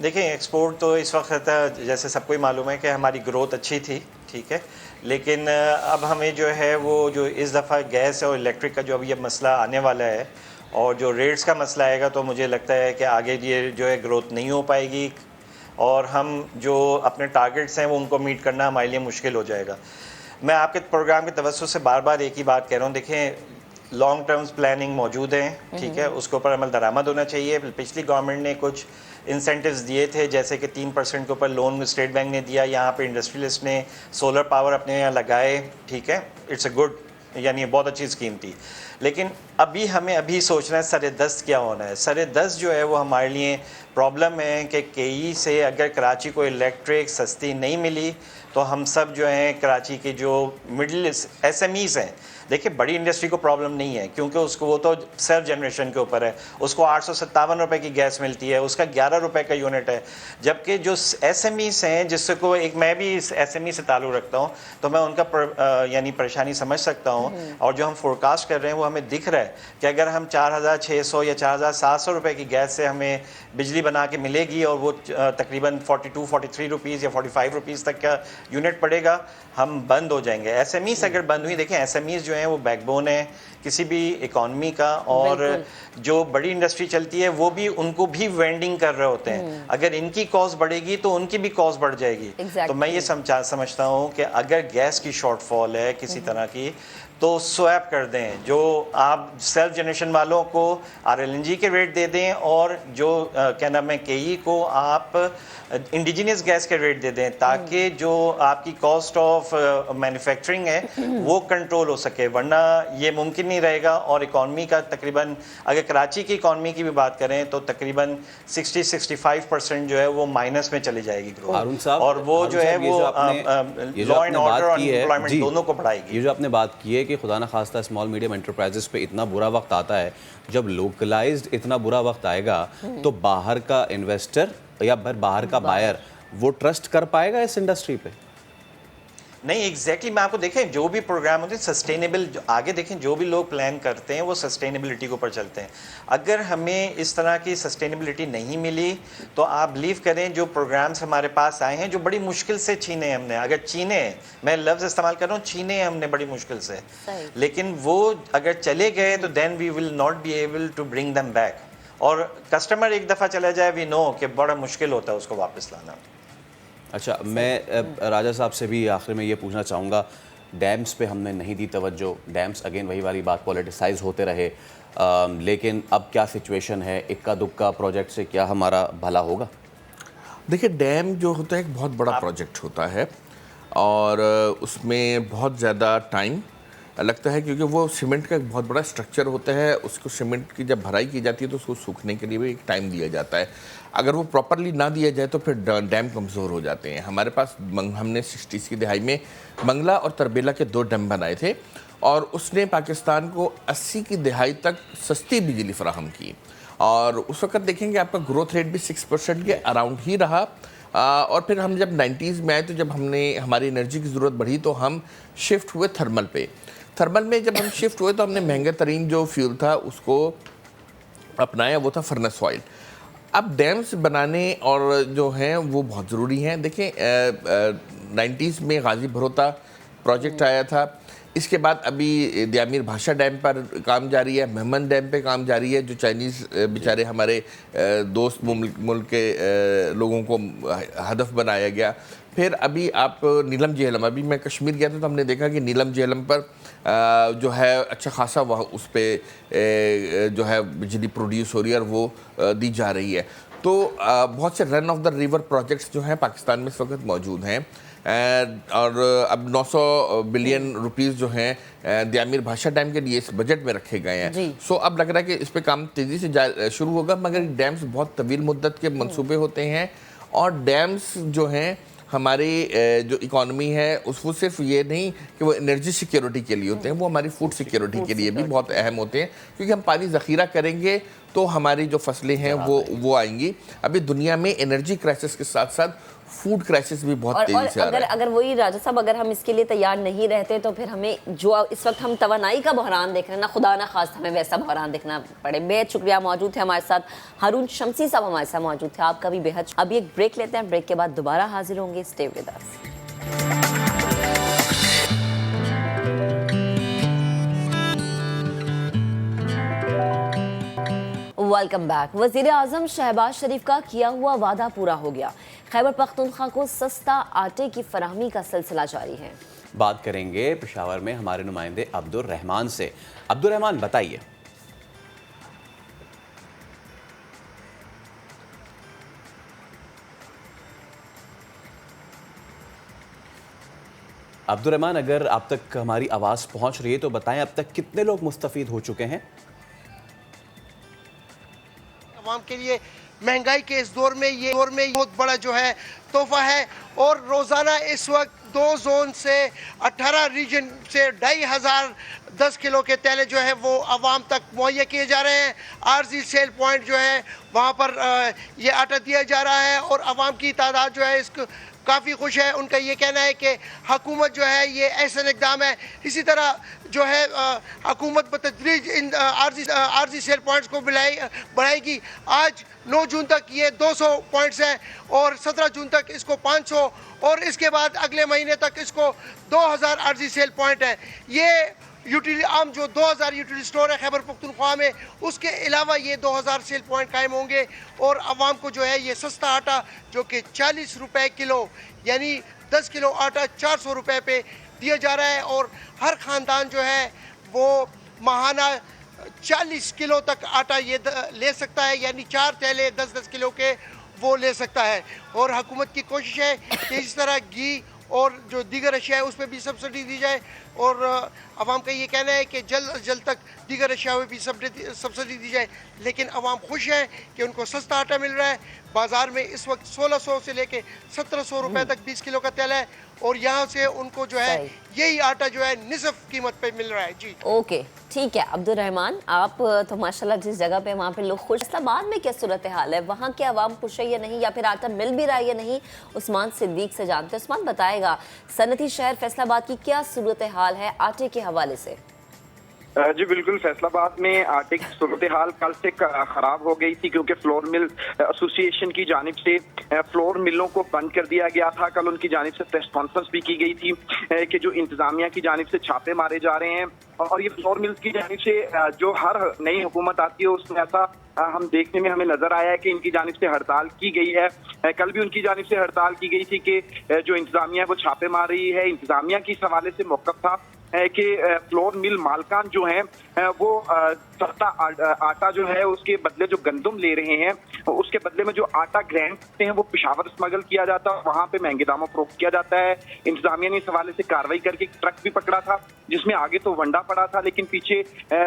देखिए, एक्सपोर्ट तो इस वक्त जैसे सबको ही मालूम है कि हमारी ग्रोथ अच्छी थी, ठीक है, लेकिन अब हमें जो है वो जो इस दफ़ा गैस और इलेक्ट्रिक का जो अभी ये मसला आने वाला है और जो रेट्स का मसला आएगा, तो मुझे लगता है कि आगे ये जो है ग्रोथ नहीं हो पाएगी और हम जो अपने टारगेट्स हैं वो उनको मीट करना हमारे लिए मुश्किल हो जाएगा। मैं आपके प्रोग्राम के तवज्जुह से बार बार एक ही बात कह रहा हूँ, देखें लॉन्ग टर्म्स प्लानिंग मौजूद है, ठीक है, उसके ऊपर अमल दरामद होना चाहिए। पिछली गवर्नमेंट ने कुछ इंसेंटिव्स दिए थे, जैसे कि 3% के ऊपर लोन स्टेट बैंक ने दिया, यहाँ पे इंडस्ट्रियलिस्ट ने सोलर पावर अपने यहाँ लगाए, ठीक है, इट्स अ गुड, यानी बहुत अच्छी स्कीम थी। लेकिन हमें सोचना है सर-ए-दस्त क्या होना है। सर-ए-दस्त जो है वो हमारे लिए प्रॉब्लम है कि कई से अगर कराची को इलेक्ट्रिक सस्ती नहीं मिली तो हम सब जो हैं कराची के जो मिडिल SMEs हैं, देखिए बड़ी इंडस्ट्री को प्रॉब्लम नहीं है क्योंकि उसको वो तो सेल्फ जनरेशन के ऊपर है, उसको 857 रुपये की गैस मिलती है, उसका 11 रुपये का यूनिट है। जबकि जो SMEs हैं, जिससे को एक मैं भी इस SME से ताल्लुक़ रखता हूँ, तो मैं उनका यानी परेशानी समझ सकता हूँ। और जो हम फोरकास्ट कर रहे हैं वो हमें दिख रहा है कि अगर हम 4600 या 4700 रुपये की गैस से हमें बिजली बना के मिलेगी और वो तकरीबन 42-43 रुपीज़ या 45 रुपीज़ तक का यूनिट पड़ेगा, हम बंद हो जाएंगे। SMEs अगर बंद हुई, देखें SMEs जो हैं वो बैकबोन है किसी भी इकॉनमी का, और जो बड़ी इंडस्ट्री चलती है वो भी उनको भी वेंडिंग कर रहे होते हैं। अगर इनकी कॉस्ट बढ़ेगी तो उनकी भी कॉस्ट बढ़ जाएगी। तो मैं ये समझता हूँ कि अगर गैस की शॉर्टफॉल है किसी तरह की, तो स्वैप कर दें, जो आप सेल्फ जनरेशन वालों को RLNG के रेट दे दें और जो क्या नाम है KE को आप इंडिजिनियस गैस के रेट दे दें, ताकि जो आपकी कॉस्ट ऑफ मैन्युफैक्चरिंग है वो कंट्रोल हो सके, वरना ये मुमकिन नहीं रहेगा। और इकॉनमी का तकरीबन, अगर कराची की इकॉनमी की भी बात करें तो तकरीबन 60-65% जो है वो माइनस में चली जाएगी ग्रोथ, और वो जो है वो लॉ एंड ऑर्डर और एम्प्लॉयमेंट दोनों को बढ़ाएगी। ये जो आपने बात की है कि खुदा न खास्ता स्मॉल मीडियम एंटरप्राइजेस पे इतना बुरा वक्त आता है, जब लोकलाइज्ड इतना बुरा वक्त आएगा तो बाहर का इन्वेस्टर या बाहर का बायर वो ट्रस्ट कर पाएगा इस इंडस्ट्री पे? नहीं, एग्जैक्टली मैं आपको देखें, जो भी प्रोग्राम होते हैं सस्टेनेबल, आगे देखें जो भी लोग प्लान करते हैं वो सस्टेनेबिलिटी के ऊपर चलते हैं। अगर हमें इस तरह की सस्टेनेबिलिटी नहीं मिली तो आप बिलीव करें जो प्रोग्राम्स हमारे पास आए हैं, जो बड़ी मुश्किल से छीने हमने, अगर छीने, मैं लफ्ज़ इस्तेमाल कर रहा हूँ, छीने हमने बड़ी मुश्किल से, लेकिन वो अगर चले गए तो then we will not be able to bring them back. और कस्टमर एक दफ़ा चला जाए, वी नो कि बड़ा मुश्किल होता है उसको वापस लाना। अच्छा, मैं राजा साहब से भी आखिर में ये पूछना चाहूँगा, डैम्स पे हमने नहीं दी तवज्जो, डैम्स अगेन वही वाली बात, पॉलिटिसाइज होते रहे, लेकिन अब क्या सिचुएशन है, इक्का दुक्का प्रोजेक्ट से क्या हमारा भला होगा? देखिए, डैम जो होता है एक बहुत बड़ा प्रोजेक्ट होता है और उसमें बहुत ज़्यादा टाइम लगता है, क्योंकि वो सीमेंट का एक बहुत बड़ा स्ट्रक्चर होता है। उसको सीमेंट की जब भराई की जाती है तो उसको सूखने के लिए भी एक टाइम दिया जाता है। अगर वो प्रॉपरली ना दिया जाए तो फिर डैम कमज़ोर हो जाते हैं। हमारे पास हमने 60s की दहाई में मंगला और तरबेला के 2 डैम बनाए थे और उसने पाकिस्तान को 80 की दहाई तक सस्ती बिजली फराहम की, और उस वक्त देखेंगे आपका ग्रोथ रेट भी 6% के अराउंड ही रहा। और फिर हम जब 90s में आए तो जब हमने हमारी एनर्जी की ज़रूरत बढ़ी तो हम शिफ्ट हुए थर्मल पे। थर्मल में जब हम शिफ्ट हुए तो हमने महंगा तरीन जो फ्यूल था उसको अपनाया, वो था फर्नेस ऑयल। अब डैम्स बनाने और जो हैं वो बहुत ज़रूरी हैं। देखें, 90s में गाजी भरोता प्रोजेक्ट आया था, इसके बाद अभी दियामीर भाषा डैम पर काम जारी है, मेहमन डैम पे काम जारी है, जो चाइनीज़ बेचारे हमारे दोस्त मुल्क के लोगों को हदफ बनाया गया। फिर अभी आप नीलम जेहलम, अभी मैं कश्मीर गया था तो हमने देखा कि नीलम जेहलम पर जो है अच्छा खासा वह उस पर जो है बिजली प्रोड्यूस हो रही है और वो दी जा रही है। तो बहुत से run of the river projects जो हैं पाकिस्तान में इस वक्त मौजूद हैं, और अब 900 बिलियन रुपीस जो हैं दियामीर भाषा डैम के लिए इस बजट में रखे गए हैं। सो अब लग रहा है कि इस पे काम तेज़ी से शुरू होगा, मगर डैम्स बहुत तवील मुद्दत के मंसूबे होते हैं और डैम्स जो हैं हमारी जो इकॉनमी है वो सिर्फ ये नहीं कि वो एनर्जी सिक्योरिटी के लिए होते हैं, वो हमारी फूड सिक्योरिटी के लिए भी बहुत अहम होते हैं, क्योंकि हम पानी ज़ख़ीरा करेंगे तो हमारी जो फसलें हैं वो आएंगी। अभी दुनिया में एनर्जी क्राइसिस के साथ साथ फूड क्राइसिस भी बहुत तेजी से आ रहा है। अगर वही राजा साहब, अगर हम इसके लिए तैयार नहीं रहते तो फिर हमें जो इस वक्त हम तवानाई का बहरान देख रहे हैं ना, खुदा ना खास हमें वैसा बहरान देखना पड़े। बेहद शुक्रिया, मौजूद थे हमारे साथ हारून शमसी साहब, हमारे साथ मौजूद थे, आपका भी बेहद। अभी एक ब्रेक लेते हैं, ब्रेक के बाद दोबारा हाजिर होंगे। Stay with us. Welcome back. वज़ीर आज़म शहबाज शरीफ का किया हुआ वादा पूरा हो गया। खैबर पख्तूनख्वा को सस्ता आटे की फराहमी का सिलसिला जारी है। बात करेंगे पेशावर में हमारे नुमाइंदे अब्दुल रहमान से। अब्दुल रहमान, बताइए। अब्दुल रहमान, अगर आप तक हमारी आवाज़ पहुंच रही है तो बताएं, अब तक कितने लोग मुस्तफीद हो चुके हैं? आवाम के लिए महंगाई के इस दौर में ये बहुत बड़ा जो है तोहफा है, और रोज़ाना इस वक्त 2 जोन से 18 रीजन से 2500 10 किलो के तेले जो है वो आवाम तक मुहैया किए जा रहे हैं। आरजी सेल पॉइंट जो है वहाँ पर ये आटा दिया जा रहा है और आवाम की तादाद जो है इसको काफ़ी खुश है। उनका ये कहना है कि हुकूमत जो है ये ऐसा इक़दाम है, इसी तरह जो है हुकूमत बतदरीज इन आरजी सेल पॉइंट्स को बढ़ाएगी। आज 9 जून तक ये 200 पॉइंट्स हैं और 17 जून तक इसको 500, और इसके बाद अगले महीने तक इसको 2000 आरजी सेल पॉइंट है। ये आम जो 2000 यूटिलिटी स्टोर है खैबर पख्तूनख्वा में, उसके अलावा ये 2000 सेल पॉइंट कायम होंगे और आवाम को जो है ये सस्ता आटा जो कि 40 रुपए किलो, यानी 10 किलो आटा 400 रुपए पे दिया जा रहा है और हर ख़ानदान जो है वो माहाना 40 किलो तक आटा ये ले सकता है, यानी 4 थैले 10-10 किलो के वो ले सकता है। और हुकूमत की कोशिश है कि इस तरह घी और जो दीगर अशिया है उस पर भी सब्सिडी दी जाए और अवाम का ये कहना है कि जल्द अज जल्द तक दीगर अशिया में भी सब्सिडी दी जाए। लेकिन अवाम खुश है कि उनको सस्ता आटा मिल रहा है। बाज़ार में इस वक्त 1600 से लेके 1700 रुपए तक 20 किलो का तेल है और यहाँ से उनको जो है यही आटा जो है निसफ कीमत पे मिल रहा है। जी ओके, ठीक है अब्दुल रहमान, आप तो माशाल्लाह जिस जगह पे वहाँ पे लोग खुश। इस्लामाबाद में क्या सूरत हाल है, वहाँ के आवाम खुश है या नहीं, या फिर आटा मिल भी रहा है या नहीं? उस्मान सिद्दीक से जानते हैं। उस्मान बताएगा सनती शहर फैसलाबाद की क्या सूरत हाल है आटे के हवाले से? जी बिल्कुल, फैसलाबाद में आटे की सूरत हाल कल से खराब हो गई थी क्योंकि फ्लोर मिल एसोसिएशन की जानिब से फ्लोर मिलों को बंद कर दिया गया था। कल उनकी जानिब से प्रेस कॉन्फ्रेंस भी की गई थी कि जो इंतजामिया की जानिब से छापे मारे जा रहे हैं और ये फ्लोर मिल्स की जानिब से जो हर नई हुकूमत आती है उसमें ऐसा हम देखने में हमें नजर आया है कि इनकी जानिब से हड़ताल की गई है। कल भी उनकी जानिब से हड़ताल की गई थी कि जो इंतजामिया है वो छापे मार रही है। इंतजामिया की इस हवाले से मौक़िफ़ था कि फ्लोर मिल मालकान जो हैं वो सस्ता आटा जो है उसके बदले जो गंदम ले रहे हैं उसके बदले में जो आटा ग्रैंड करते हैं वो पेशावर स्मगल किया जाता है, वहाँ पे महंगे दामों फरोख्त किया जाता है। इंतजामिया ने इस हवाले से कार्रवाई करके एक ट्रक भी पकड़ा था जिसमें आगे तो वंडा पड़ा था लेकिन पीछे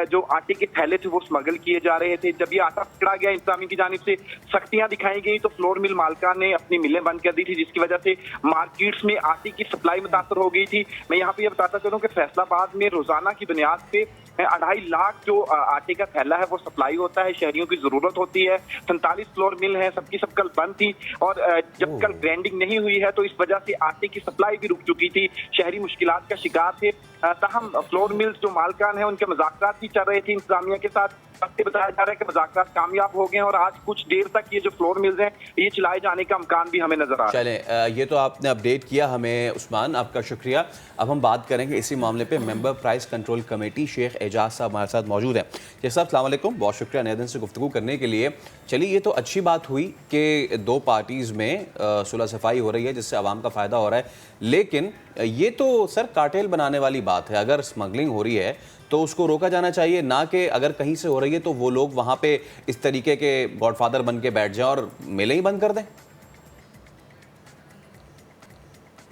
जो आटे के थैले थे वो स्मगल किए जा रहे थे। जब ये आटा पकड़ा गया इंतजामिया की जानिब से सख्तियां दिखाई गई तो फ्लोर मिल मालकान ने अपनी मिलें बंद कर दी थी जिसकी वजह से मार्केट्स में आटे की सप्लाई मुतासर हो गई थी। मैं यहाँ पे ये बताता चलूँ कि फैसलाबाद में रोजाना की बुनियाद पे 2.5 लाख जो आटे का थैला है वो सप्लाई होता है, शहरियों की जरूरत होती है। 47 फ्लोर मिल है, सबकी सब कल बंद थी और जब कल ग्राइंडिंग नहीं हुई है तो इस वजह से आटे की सप्लाई भी रुक चुकी थी। शहरी मुश्किलात का शिकार थे। ताहम फ्लोर मिल्स जो मालकान है उनके मज़ाकरात भी चल रहे थे इंतजामिया के साथ। बताया जा रहा है कि मज़ाकरात कामयाब हो गए और आज कुछ देर तक ये जो फ्लोर मिल्स हैं ये चलाए जाने का इम्कान भी हमें नजर आ रहा है। चलें, ये तो आपने अपडेट किया हमें उस्मान, आपका शुक्रिया। अब हम बात करेंगे इसी मामले पे। Member price control committee Sheikh Ejaz साहब हमारे साथ मौजूद हैं। शेख साहब अस्सलाम वालेकुम, बहुत शुक्रिया नए दिन से गुफ्तगू करने के लिए। चलिए, ये तो अच्छी बात हुई कि दो पार्टीज़ में सुलह सफाई हो रही है जिससे आवाम का फ़ायदा हो रहा है, लेकिन ये तो सर कार्टेल बनाने वाली बात है। अगर स्मगलिंग हो रही है तो उसको रोका जाना चाहिए, ना कि अगर कहीं से हो रही है तो वो लोग वहाँ पे इस तरीके के गॉडफादर बन के बैठ जाएं और मेले ही बंद कर दें।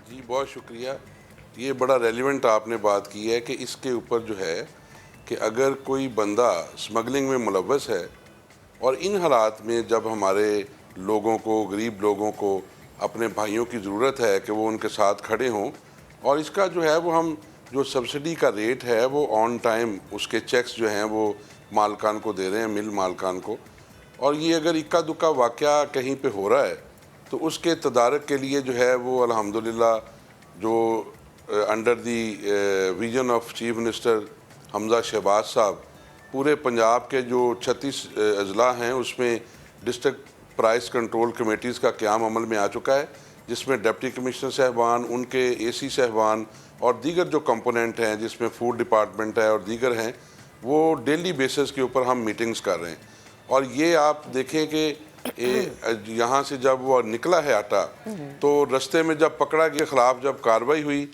जी बहुत शुक्रिया, ये बड़ा रेलिवेंट आपने बात की है कि इसके ऊपर जो है कि अगर कोई बंदा स्मगलिंग में मुलव्वस है और इन हालात में जब हमारे लोगों को, गरीब लोगों को अपने भाइयों की ज़रूरत है कि वो उनके साथ खड़े हों और इसका जो है वो हम जो सब्सिडी का रेट है वो ऑन टाइम उसके चेक्स जो हैं वो मालकान को दे रहे हैं, मिल मालकान को। और ये अगर इक्का दुक्का वाक़या कहीं पे हो रहा है तो उसके तदारक के लिए जो है वो अल्हम्दुलिल्लाह जो under the vision of chief minister Hamza Shahbaz साहब पूरे पंजाब के जो 36 अजला हैं उसमें डिस्ट्रिक्ट प्राइस कंट्रोल कमेटीज़ का क़याम अमल में आ चुका है जिसमें डिप्टी कमिश्नर साहबान, उनके एसी साहबान और दीगर जो कंपोनेंट हैं जिसमें फूड डिपार्टमेंट है और दीगर हैं वो डेली बेसिस के ऊपर हम मीटिंग्स कर रहे हैं। और ये आप देखें कि यहाँ से जब वो निकला है आटा तो रास्ते में जब पकड़ा के ख़िलाफ़ जब कार्रवाई हुई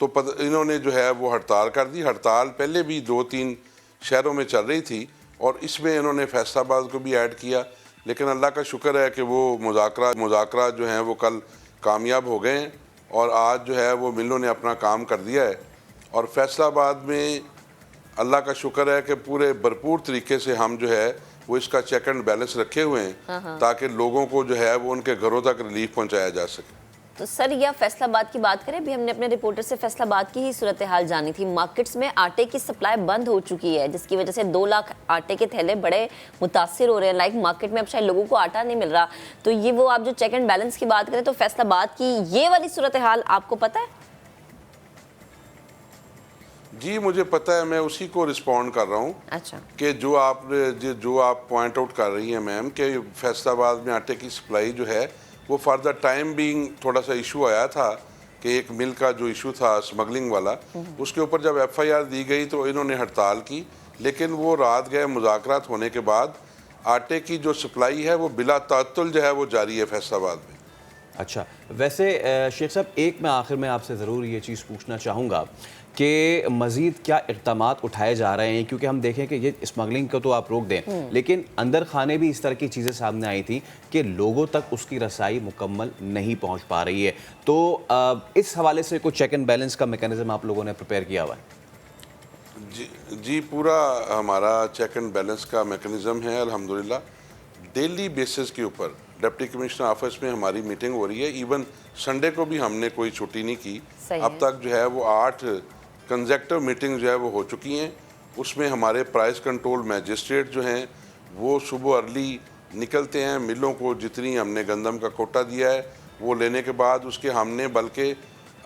तो इन्होंने जो है वो हड़ताल कर दी। हड़ताल पहले भी 2-3 शहरों में चल रही थी और इसमें इन्होंने फैसलाबाद को भी ऐड किया, लेकिन अल्लाह का शुक्र है कि वो मुज़ाकरा जो हैं वो कल कामयाब हो गए हैं और आज जो है वो मिलों ने अपना काम कर दिया है। और फैसलाबाद में अल्लाह का शुक्र है कि पूरे भरपूर तरीके से हम जो है वो इसका चेक एंड बैलेंस रखे हुए हैं ताकि लोगों को जो है वो उनके घरों तक रिलीफ पहुंचाया जा सके। तो सर, यह फैसलाबाद की बात करें, भी हमने अपने रिपोर्टर से फैसलाबाद की ही सूरत हाल जानी थी। मार्केट्स में आटे की सप्लाई बंद हो चुकी है जिसकी वजह से 2 लाख आटे के थैले बड़े मुतासिर हो रहे हैं। लाइक मार्केट में अब शायद लोगों को आटा नहीं मिल रहा। तो ये वो आप जो चेक एंड बैलेंस की बात करें तो फैसलाबाद की ये वाली सूरत हाल आपको पता है? जी मुझे पता है, मैं उसी को रिस्पॉन्ड कर रहा हूँ। अच्छा, कि जो आप पॉइंट आउट कर रही हैं मैम कि फैसलाबाद में आटे की सप्लाई जो है वो फॉर द टाइम बीइंग थोड़ा सा इशू आया था कि एक मिल का जो इशू था स्मगलिंग वाला, उसके ऊपर जब FIR दी गई तो इन्होंने हड़ताल की, लेकिन वो रात गए मुज़ाकरात होने के बाद आटे की जो सप्लाई है वो बिला तातुल जो है वो जारी है फैसलाबाद में। अच्छा, वैसे शेख साहब, एक मैं आखिर में आपसे ज़रूर ये चीज़ पूछना चाहूँगा कि मज़ीद क्या इक़दामात उठाए जा रहे हैं, क्योंकि हम देखें कि ये स्मगलिंग को तो आप रोक दें, लेकिन अंदर खाने भी इस तरह की चीज़ें सामने आई थी कि लोगों तक उसकी रसाई मुकम्मल नहीं पहुँच पा रही है। तो इस हवाले से कोई चेक एंड बैलेंस का मेकनिज़म आप लोगों ने प्रिपेयर किया हुआ है? जी, पूरा हमारा चेक एंड बैलेंस का मेकनिज़म है अल्हम्दुलिल्लाह। डेली बेसिस के ऊपर डिप्टी कमिश्नर ऑफिस में हमारी मीटिंग हो रही है। इवन संडे को भी हमने कोई छुट्टी नहीं की। अब तक जो है वो 8 कंसेक्टिव मीटिंग जो है वो हो चुकी हैं। उसमें हमारे प्राइस कंट्रोल मैजिस्ट्रेट जो हैं वो सुबह अर्ली निकलते हैं, मिलों को जितनी हमने गंदम का कोटा दिया है वो लेने के बाद उसके हमने, बल्कि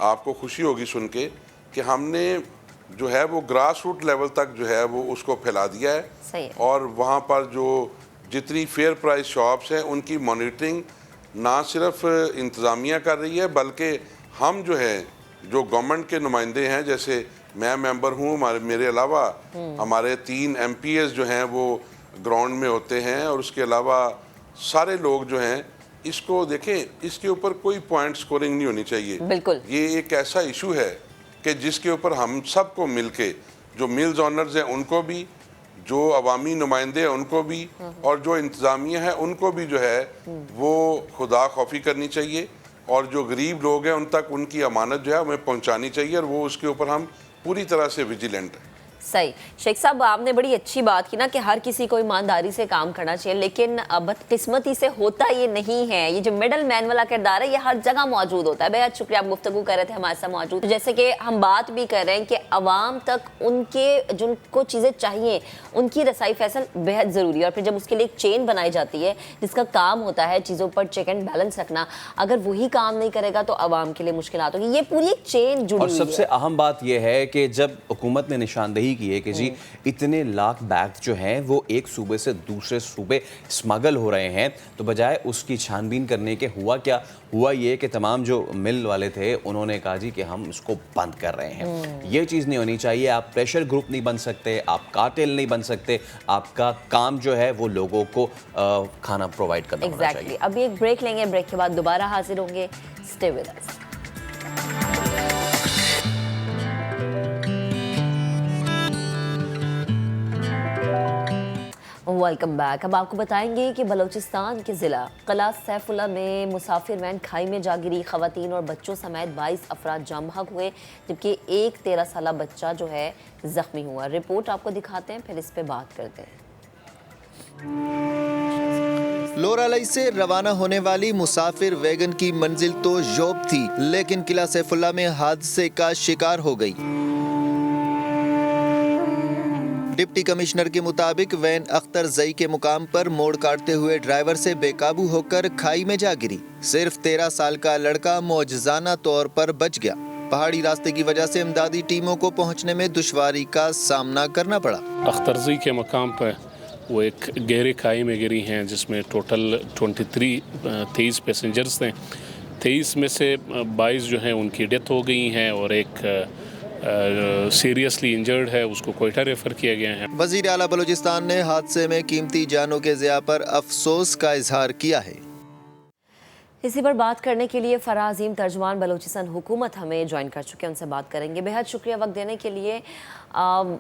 आपको खुशी होगी सुन के कि हमने जो है वो ग्रास रूट लेवल तक जो है वो उसको फैला दिया है। और वहाँ पर जो जितनी फेयर प्राइस शॉप्स हैं उनकी मॉनिटरिंग ना सिर्फ इंतज़ामिया कर रही है, बल्कि हम जो है जो गवर्नमेंट के नुमाइंदे हैं, जैसे मैं मेंबर हूँ, मेरे अलावा हमारे 3 MPs जो हैं वो ग्राउंड में होते हैं, और उसके अलावा सारे लोग जो हैं इसको देखें, इसके ऊपर कोई पॉइंट स्कोरिंग नहीं होनी चाहिए। बिल्कुल, ये एक ऐसा इशू है कि जिसके ऊपर हम सबको मिलके, जो मिल्स ऑनर्स हैं उनको भी, जो अवामी नुमाइंदे हैं उनको भी, और जो इंतज़ामिया है उनको भी जो है वो खुदा खौफी करनी चाहिए, और जो गरीब लोग हैं उन तक उनकी अमानत जो है हमें पहुंचानी चाहिए, और वो उसके ऊपर हम पूरी तरह से विजिलेंट हैं। सही। शेख साहब, आपने बड़ी अच्छी बात की ना कि हर किसी को ईमानदारी से काम करना चाहिए, लेकिन बदकिस्मती से होता ये नहीं है। ये जो मिडल मैन वाला किरदार है ये हर जगह मौजूद होता है। बेहद शुक्रिया, आप गुफ्तगू कर रहे थे हमारे साथ मौजूद। तो जैसे कि हम बात भी कर रहे हैं कि अवाम तक उनके जिनको चीज़ें चाहिए उनकी रसाई फैसल बेहद ज़रूरी है, और फिर जब उसके लिए एक चेन बनाई जाती है जिसका काम होता है चीज़ों पर चेक एंड बैलेंस रखना, अगर वही काम नहीं करेगा तो अवाम के लिए मुश्किलात होगी। ये पूरी एक चेन जुड़ी हुई है। और सबसे अहम बात यह है कि जब हुकूमत ने निशानदेही की है कि जी इतने लाख बैग जो हैं वो एक सूबे से दूसरे सूबे स्मगल हो रहे हैं, तो बजाय उसकी छानबीन करने के हुआ ये कि तमाम जो मिल वाले थे उन्होंने कहा जी कि हम इसको बंद कर रहे हैं। ये चीज़ नहीं होनी चाहिए। आप प्रेशर ग्रुप नहीं बन सकते, आप कार्टेल नहीं बन सकते। आपका काम जो है वो लोगों को खाना प्रोवाइड करना होना चाहिए। अभी एक ब्रेक लेंगे, ब्रेक के बाद दोबारा हाजिर होंगे। Stay with us. Welcome back. अब आपको बताएंगे कि बलूचिस्तान के ज़िला क़िला सैफुल्ला में मुसाफिर वैन खाई में जा गिरी, ख़वातीन और बच्चों समेत 22 अफराद जाम बहक हुए, जबकि एक 13 साला बच्चा जो है ज़ख्मी हुआ। रिपोर्ट आपको दिखाते हैं, फिर इस पे बात करते हैं। लोरालाई से रवाना होने वाली मुसाफिर वैगन की मंजिल तो जोब थी, लेकिन क़िला सैफुल्ला में हादसे का शिकार हो गई। डिप्टी कमिश्नर के मुताबिक वैन अख्तर जई के मुकाम पर मोड़ काटते हुए ड्राइवर से बेकाबू होकर खाई में जा गिरी। सिर्फ 13 साल का लड़का मौजज़ाना तौर पर बच गया। पहाड़ी रास्ते की वजह से इमदादी टीमों को पहुंचने में दुश्वारी का सामना करना पड़ा। अख्तर जई के मुकाम पर वो एक गहरे खाई में गिरी हैं, जिसमें टोटल 23 पैसेंजर्स थे। 23 में से 22 जो हैं उनकी डेथ हो गई हैं, और एक सीरियसली इंजर्ड है, उसको कोयटा रेफर किया गया है। वज़ीर आला बलूचिस्तान ने हादसे में कीमती जानों के ज़िया पर अफसोस का इजहार किया है। इसी पर बात करने के लिए फराज़ीम तर्जुमान बलूचिस्तान हुकूमत हमें ज्वाइन कर चुके हैं, उनसे बात करेंगे। बेहद शुक्रिया वक्त देने के लिए।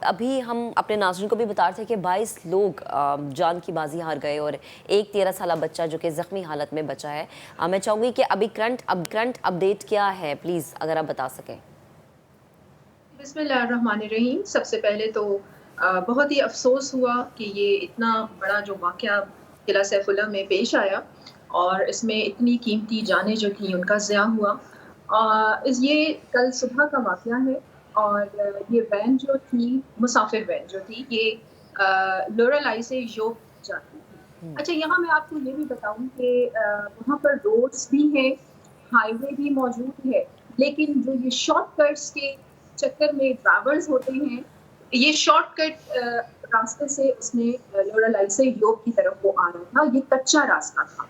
अभी हम अपने नाज़रीन को भी बता रहे थे कि 22 लोग जान की बाजी हार गए और एक 13 साला बच्चा जो कि ज़ख्मी हालत में बचा है। मैं चाहूँगी कि अभी करंट अपडेट क्या है, प्लीज़ अगर आप बता सकें। बिस्मिल्लाहिर्रहमानिर्रहीम। सबसे पहले तो बहुत ही अफसोस हुआ कि ये इतना बड़ा जो वाक़या क़िला सैफुल्ला में पेश आया और इसमें इतनी कीमती जानें जो थी उनका ज़िया हुआ। ये कल सुबह का वाक़या है, और ये वैन जो थी, मुसाफिर वैन जो थी, ये लोरालाई से योब जाती थी। अच्छा, यहाँ मैं आपको ये भी बताऊँ कि वहाँ पर रोड्स भी हैं, हाईवे भी मौजूद है, लेकिन जो ये शॉर्टकट्स के चक्कर में ड्राइवर्स होते हैं, ये शॉर्टकट रास्ते से उसने लोरालाई से योब की तरफ वो आ रहा था। ये कच्चा रास्ता था,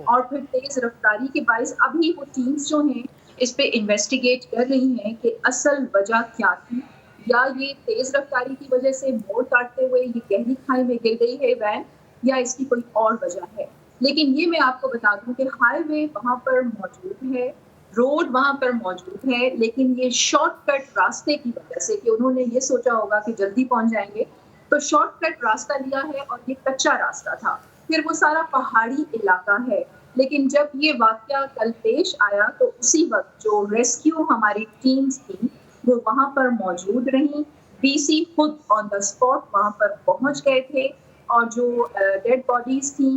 और फिर तेज रफ्तारी के बाइस अभी वो टीम्स जो हैं इस पे इन्वेस्टिगेट कर रही हैं कि असल वजह क्या थी, या ये तेज रफ्तारी की वजह से मोड़ काटते हुए ये गहरी खाई में गिर गई है वैन, या इसकी कोई और वजह है। लेकिन ये मैं आपको बता दूं कि हाईवे वहाँ पर मौजूद है, रोड वहाँ पर मौजूद है, लेकिन ये शॉर्टकट रास्ते की वजह से कि उन्होंने ये सोचा होगा कि जल्दी पहुँच जाएंगे, तो शॉर्टकट रास्ता लिया है और ये कच्चा रास्ता था। फिर वो सारा पहाड़ी इलाका है। लेकिन जब ये वाकया कल पेश आया तो उसी वक्त जो रेस्क्यू हमारी टीम्स थी वो वहाँ पर मौजूद रहीं। डीसी खुद ऑन द स्पॉट वहाँ पर पहुँच गए थे और जो डेड बॉडीज थी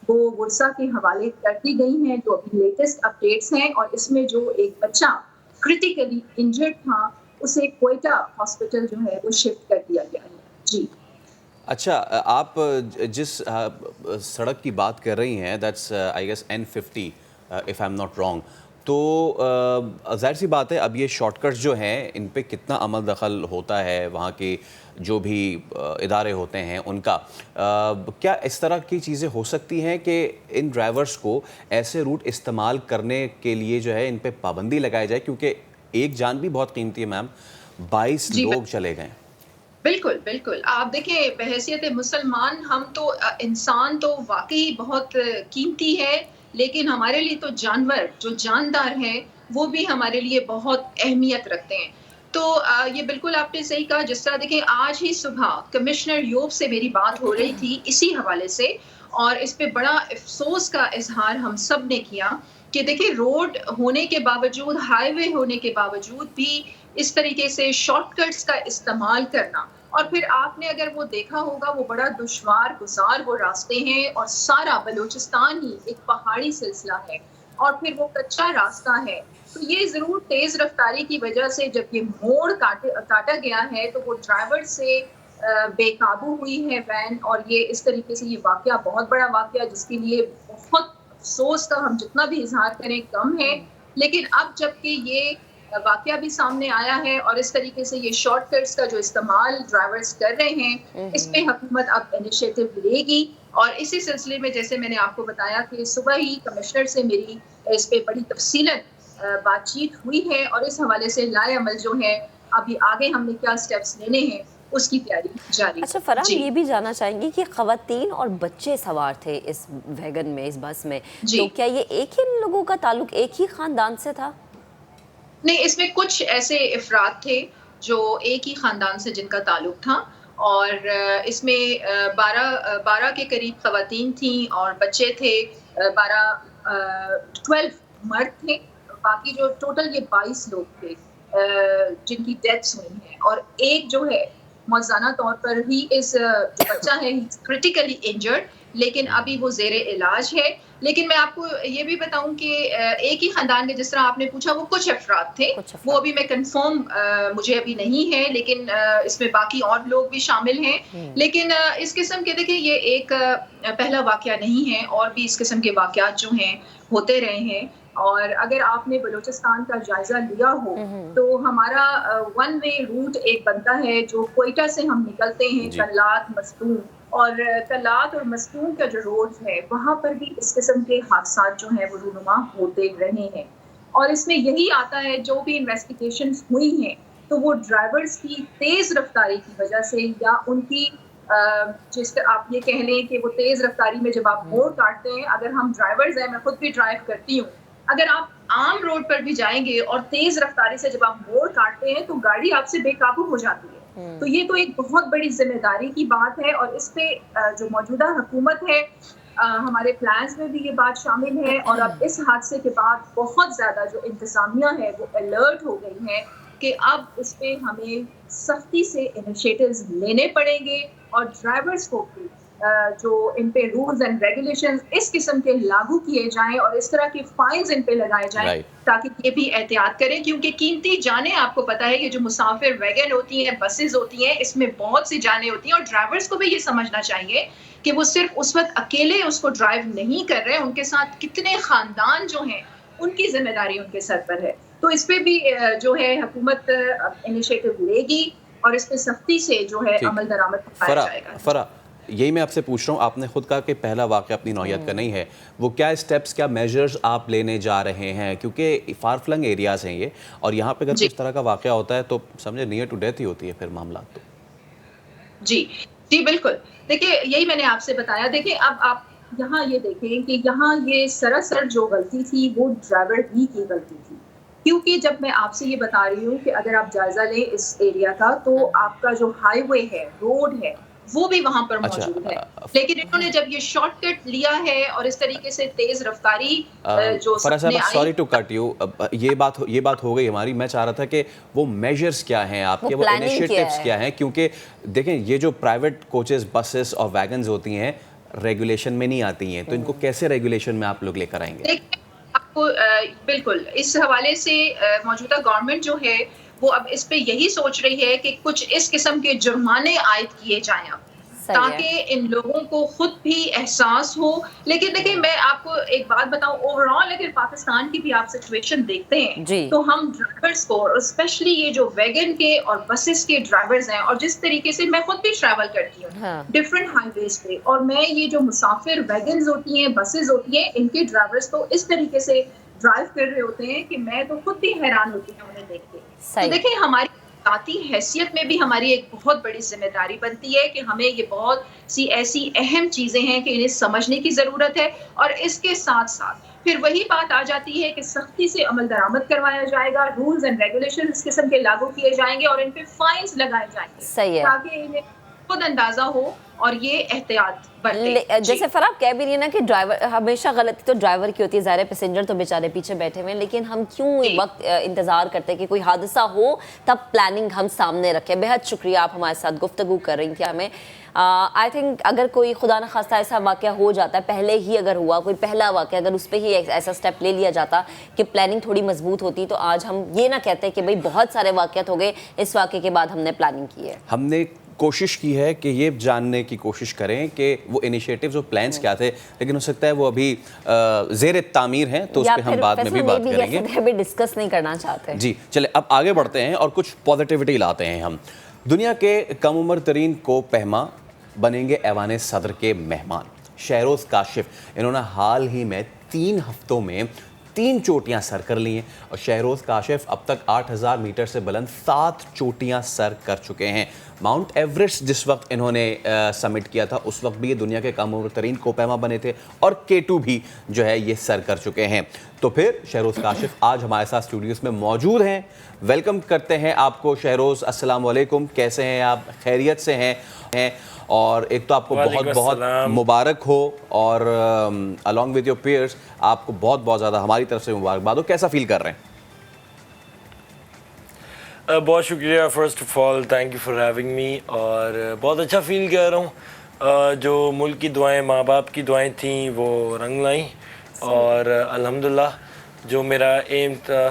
वो वर्सा के हवाले कर दी गई हैं, जो अभी लेटेस्ट अपडेट्स हैं। और इसमें जो एक बच्चा क्रिटिकली इंजर्ड था उसे क्वेटा हॉस्पिटल जो है वो शिफ्ट कर दिया गया है। जी अच्छा, आप जिस सड़क की बात कर रही हैं, that's I guess N50 if I am not wrong, तो जाहिर सी बात है अब ये शॉर्टकट्स जो हैं इन पे कितना अमल दखल होता है वहाँ के जो भी इदारे होते हैं उनका। क्या इस तरह की चीज़ें हो सकती हैं कि इन ड्राइवर्स को ऐसे रूट इस्तेमाल करने के लिए जो है इन पे पाबंदी लगाई जाए, क्योंकि एक जान भी बहुत कीमती है मैम, 22 लोग चले गए। बिल्कुल बिल्कुल, आप देखें बहैसियत मुसलमान हम तो इंसान तो वाकई बहुत कीमती है, लेकिन हमारे लिए तो जानवर जो जानदार हैं वो भी हमारे लिए बहुत अहमियत रखते हैं। तो ये बिल्कुल आपने सही कहा। जिस तरह देखें आज ही सुबह कमिश्नर यूब से मेरी बात हो रही थी इसी हवाले से, और इस पे बड़ा अफसोस का इजहार हम सब ने किया कि देखिए रोड होने के बावजूद, हाईवे होने के बावजूद भी इस तरीके से शॉर्टकट्स का इस्तेमाल करना, और फिर आपने अगर वो देखा होगा वो बड़ा दुश्वार गुजार वो रास्ते हैं और सारा बलूचिस्तान ही एक पहाड़ी सिलसिला है और फिर वो कच्चा रास्ता है। तो ये ज़रूर तेज़ रफ्तारी की वजह से जब ये मोड़ काटा गया है तो वो ड्राइवर से बेकाबू हुई है वैन, और ये इस तरीके से ये वाकया बहुत बड़ा वाकया जिसके लिए बहुत अफसोस का हम जितना भी इजहार करें कम है। लेकिन अब जबकि ये वाकया भी सामने आया है और इस तरीके से ये शॉर्टकट्स का जो इस्तेमाल ड्राइवर्स कर रहे हैं, इस पे हुकूमत अब इनिशिएटिव लेगी। और इसी सिलसिले में जैसे मैंने आपको बताया कि सुबह ही कमिश्नर से मेरी इस पे बड़ी तफसीलन बातचीत हुई है और इस हवाले से लाए अमल जो है अभी आगे हमने क्या स्टेप्स लेने हैं उसकी तैयारी जारी। अच्छा फरहान, ये भी जानना चाहेंगे कि खवातीन और बच्चे सवार थे इस वैगन में, इस बस में, तो क्या ये एक ही लोगों का ताल्लुक एक ही खानदान से था? नहीं, इसमें कुछ ऐसे अफराद थे जो एक ही ख़ानदान से जिनका ताल्लुक था, और इसमें 12 के करीब ख़वातीन थी और बच्चे थे 12 मर्द थे। बाकी जो टोटल ये 22 लोग थे जिनकी डेथ्स हुई हैं, और एक जो है मौज़ाना तौर पर ही इस जो बच्चा है क्रिटिकली इंजर्ड, लेकिन अभी वो ज़ेरे इलाज है। लेकिन मैं आपको ये भी बताऊं कि एक ही खानदान के, जिस तरह आपने पूछा, वो कुछ अफराद थे, वो अभी मैं कंफर्म मुझे अभी नहीं है, लेकिन इसमें बाकी और लोग भी शामिल हैं। लेकिन इस किस्म के देखिए ये एक पहला वाकया नहीं है, और भी इस किस्म के वाकयात जो हैं होते रहे हैं। और अगर आपने बलूचिस्तान का जायजा लिया हो तो हमारा वन वे रूट एक बनता है जो क्वेटा से हम निकलते हैं कल्लात मस्तूम, और कल्लात और मस्तूम का जो रोड है वहाँ पर भी इस किस्म के हादसा जो हैं वो रूनुमा होते रहे हैं। और इसमें यही आता है जो भी इन्वेस्टिगेशंस हुई हैं तो वो ड्राइवर्स की तेज़ रफ्तारी की वजह से, या उनकी जिस आप ये कह लें कि वो तेज़ रफ्तारी में जब आप मोड़ काटते हैं, अगर हम ड्राइवर्स हैं, मैं खुद भी ड्राइव करती हूँ, अगर आप आम रोड पर भी जाएंगे और तेज़ रफ्तारी से जब आप मोड़ काटते हैं तो गाड़ी आपसे बेकाबू हो जाती है। तो ये तो एक बहुत बड़ी जिम्मेदारी की बात है, और इस पे जो मौजूदा हुकूमत है हमारे प्लान्स में भी ये बात शामिल है। और अब इस हादसे के बाद बहुत ज़्यादा जो इंतज़ामिया है वो अलर्ट हो गई है कि अब इस पे हमें सख्ती से इनिशिएटिव्स लेने पड़ेंगे, और ड्राइवर्स को भी जो इन पे रूल्स एंड रेगुलेशंस इस किस्म के लागू किए जाएं और इस तरह के फाइन्स इन पे लगाए जाएं ताकि ये भी एहतियात करें, क्योंकि कीमती जानें, आपको पता है, ये जो मुसाफिर वैगन होती हैं, बसेस होती हैं, इसमें बहुत सी जानें होती हैं। और ड्राइवर्स को भी ये समझना चाहिए कि वो सिर्फ उस वक्त अकेले उसको ड्राइव नहीं कर रहे, उनके साथ कितने ख़ानदान जो हैं उनकी जिम्मेदारी उनके सर पर है। तो इस पे भी जो है हुकूमत इनिशिएटिव लेगी और इस पे सख्ती से जो है अमल दरामद पाया जाएगा। यही मैं आपसे पूछ रहा हूँ, आपने खुद कहा कि पहला वाक़या अपनी नौयत का नहीं है, वो क्या स्टेप्स, क्या मेजर्स आप लेने जा रहे हैं, क्योंकि फार फ्लंग एरियाज़ हैं ये, और यहाँ पे अगर इस तरह का वाक़या होता है तो समझे नियर टू डेथ ही होती है फिर मामला। तो जी बिल्कुल, देखिए यही मैंने आपसे बताया। देखिए अब आप यहाँ ये देखें कि यहाँ ये सरासर जो गलती थी वो ड्राइवर ही की गलती थी, क्योंकि जब मैं आपसे ये बता रही हूँ कि अगर आप जायजा लें इस एरिया का तो आपका जो हाईवे है, रोड है, वो भी वहां पर मौजूद है, लेकिन इन्होंने जब ये शॉर्टकट लिया है और इस तरीके से तेज रफ्तारी जो सामने आई। सॉरी टू कट यू, ये बात हो गई हमारी। मैं चाह रहा था कि वो मेजर्स क्या हैं आपके, वो इनिशिएटिव्स क्या हैं, क्योंकि देखें ये जो प्राइवेट कोचेस, बसेस और वैगन्स होती हैं रेगुलेशन में नहीं आती हैं, तो इनको कैसे रेगुलेशन में आप लोग लेकर आएंगे? आपको बिल्कुल इस हवाले से मौजूदा गवर्नमेंट जो है वो अब इस पे यही सोच रही है कि कुछ इस किस्म के जुर्माने आयद किए जाएं अब, ताकि इन लोगों को खुद भी एहसास हो। लेकिन देखिए मैं आपको एक बात बताऊं, ओवरऑल अगर पाकिस्तान की भी आप सिचुएशन देखते हैं तो हम ड्राइवर्स को, और स्पेशली ये जो वैगन के और बसेस के ड्राइवर्स हैं, और जिस तरीके से मैं खुद भी ट्रैवल करती हूँ डिफरेंट हाईवेज पे, और मैं ये जो मुसाफिर वैगन्स होती हैं, बसेस होती हैं, इनके ड्राइवर्स तो इस तरीके से ड्राइव कर रहे होते हैं कि मैं तो खुद भी हैरान होती हूँ उन्हें देख के। तो देखिए हमारी जाती हैसियत में भी हमारी एक बहुत बड़ी जिम्मेदारी बनती है कि हमें ये बहुत सी ऐसी अहम चीजें हैं कि इन्हें समझने की जरूरत है, और इसके साथ साथ फिर वही बात आ जाती है कि सख्ती से अमल दरामद करवाया जाएगा, रूल्स एंड रेगुलेशन इस किस्म के लागू किए जाएंगे और इन पे फाइन्स लगाए जाएंगे ताकि इन्हें खुद अंदाजा हो और ये एहतियात बरते। जैसे फराब कह भी रही है ना कि ड्राइवर हमेशा गलती तो ड्राइवर की होती है, ज़ाहिर पैसेंजर तो बेचारे पीछे बैठे हुए हैं, लेकिन हम क्यों वक्त इंतजार करते हैं कि कोई हादसा हो तब प्लानिंग हम सामने रखें। बेहद शुक्रिया, आप हमारे साथ गुफ्तगू कर रही थी। हमें आई थिंक अगर कोई खुदा न खास्ता ऐसा वाक़या हो जाता है, पहले ही अगर हुआ कोई पहला वाक़या, अगर उस पर ही ऐसा स्टेप ले लिया जाता कि प्लानिंग थोड़ी मजबूत होती, तो आज हम ये ना कहते कि भाई बहुत सारे वाक़यात हो गए, इस वाक़े के बाद हमने प्लानिंग की है। हमने कोशिश की है कि ये जानने की कोशिश करें कि वो इनिशिएटिव्स और प्लान्स क्या थे, लेकिन हो सकता है वो अभी ज़ेर तामीर हैं, तो उस पर हम बाद में भी बात करेंगे। अभी डिस्कस नहीं करना चाहते जी। चले अब आगे बढ़ते हैं और कुछ पॉजिटिविटी लाते हैं हम। दुनिया के कम उम्र तरीन को पहमा बनेंगे ऐवान सदर के मेहमान शहरोज़ काशिफ। इन्होंने हाल ही में 3 हफ्तों में 3 चोटियां सर कर ली हैं और शहरोज़ काशिफ अब तक 8000 मीटर से बुलंद 7 चोटियां सर कर चुके हैं। माउंट एवरेस्ट जिस वक्त इन्होंने समिट किया था उस वक्त भी ये दुनिया के कम उम्र तरीन कोपैमा बने थे और K2 भी जो है ये सर कर चुके हैं। तो फिर शहरोज़ काशिफ आज हमारे साथ स्टूडियोज़ में मौजूद हैं। वेलकम करते हैं आपको शहरोज़। अस्सलाम वालेकुम, कैसे हैं आप? खैरियत से हैं? और एक तो आपको बहुत बहुत मुबारक हो और अलॉन्ग विद योर पीयर्स आपको बहुत बहुत ज़्यादा हमारी तरफ से मुबारकबाद हो। कैसा फील कर रहे हैं? बहुत शुक्रिया, first of all thank you for having me. और बहुत अच्छा फील कर रहा हूँ। जो मुल्क की दुआएं, माँ बाप की दुआएं थी वो रंग लाई, और अल्हम्दुलिल्लाह जो मेरा एम था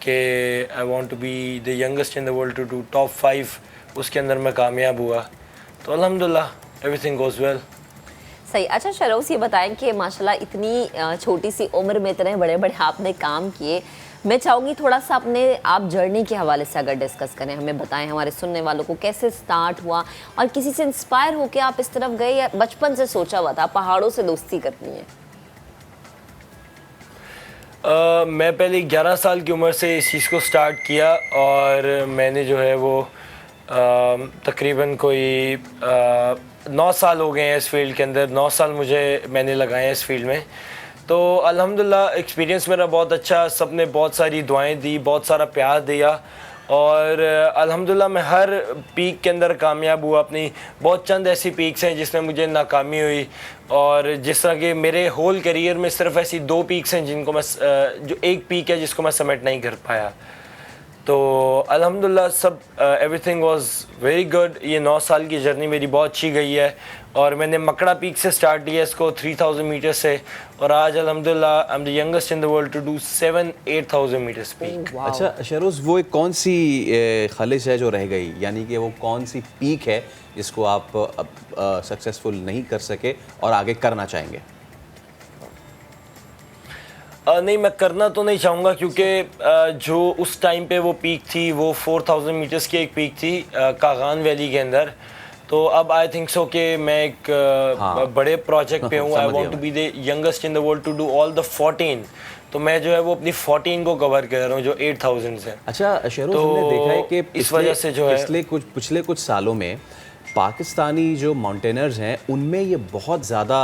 कि I want to be the youngest in the world to do top 5, उसके अंदर मैं कामयाब हुआ, तो अल्हम्दुलिल्लाह एवरीथिंग गोज़ वेल। सही। अच्छा शरोज़, ये बताएं कि माशाल्लाह इतनी छोटी सी उम्र में इतने बड़े बड़े आपने काम किए। मैं चाहूँगी थोड़ा सा अपने आप जर्नी के हवाले से अगर डिस्कस करें, हमें बताएं हमारे सुनने वालों को कैसे स्टार्ट हुआ और किसी से इंस्पायर होकर आप इस तरफ गए या बचपन से सोचा हुआ था पहाड़ों से दोस्ती करनी है? मैं पहले 11 साल की उम्र से इस चीज़ को स्टार्ट किया और मैंने जो है वो तकरीबन कोई 9 साल हो गए हैं इस फील्ड के अंदर। 9 साल मैंने लगाए हैं इस फील्ड में। तो अल्हम्दुलिल्लाह एक्सपीरियंस मेरा बहुत अच्छा, सब ने बहुत सारी दुआएं दी, बहुत सारा प्यार दिया और अल्हम्दुलिल्लाह मैं हर पीक के अंदर कामयाब हुआ। अपनी बहुत चंद ऐसी पीक्स हैं जिसमें मुझे नाकामी हुई और जिस तरह के मेरे होल करियर में सिर्फ ऐसी 2 पीक्स हैं जिनको मैं जो एक पीक है जिसको मैं समिट नहीं कर पाया। तो अल्हम्दुलिल्लाह सब एवरीथिंग वाज वेरी गुड। ये 9 साल की जर्नी मेरी बहुत अच्छी गई है और मैंने मकड़ा पीक से स्टार्ट किया इसको 3000 मीटर से और आज अल्हम्दुलिल्लाह I am the youngest in the world to do 7-8,000 meters peak. अच्छा शहरोज़, वो एक कौन सी खलिश है जो रह गई, यानी कि वो कौन सी पीक है जिसको आप सक्सेसफुल नहीं कर सके और आगे करना चाहेंगे? नहीं, मैं करना तो नहीं चाहूँगा क्योंकि जो उस टाइम पे वो पीक थी वो 4000 मीटर्स की एक पीक थी कागान वैली के अंदर। तो अब आई थिंक सो कि मैं एक बड़े प्रोजेक्ट पे हूँ। I want to be the youngest in the world to do all the 14। तो मैं जो है वो अपनी 14 को कवर कर रहा हूँ जो 8000 है। अच्छा शहरोज़, हमने देखा है कि इस वजह से जो है पिछले कुछ सालों में पाकिस्तानी जो माउंटेनर्स हैं उनमें ये बहुत ज़्यादा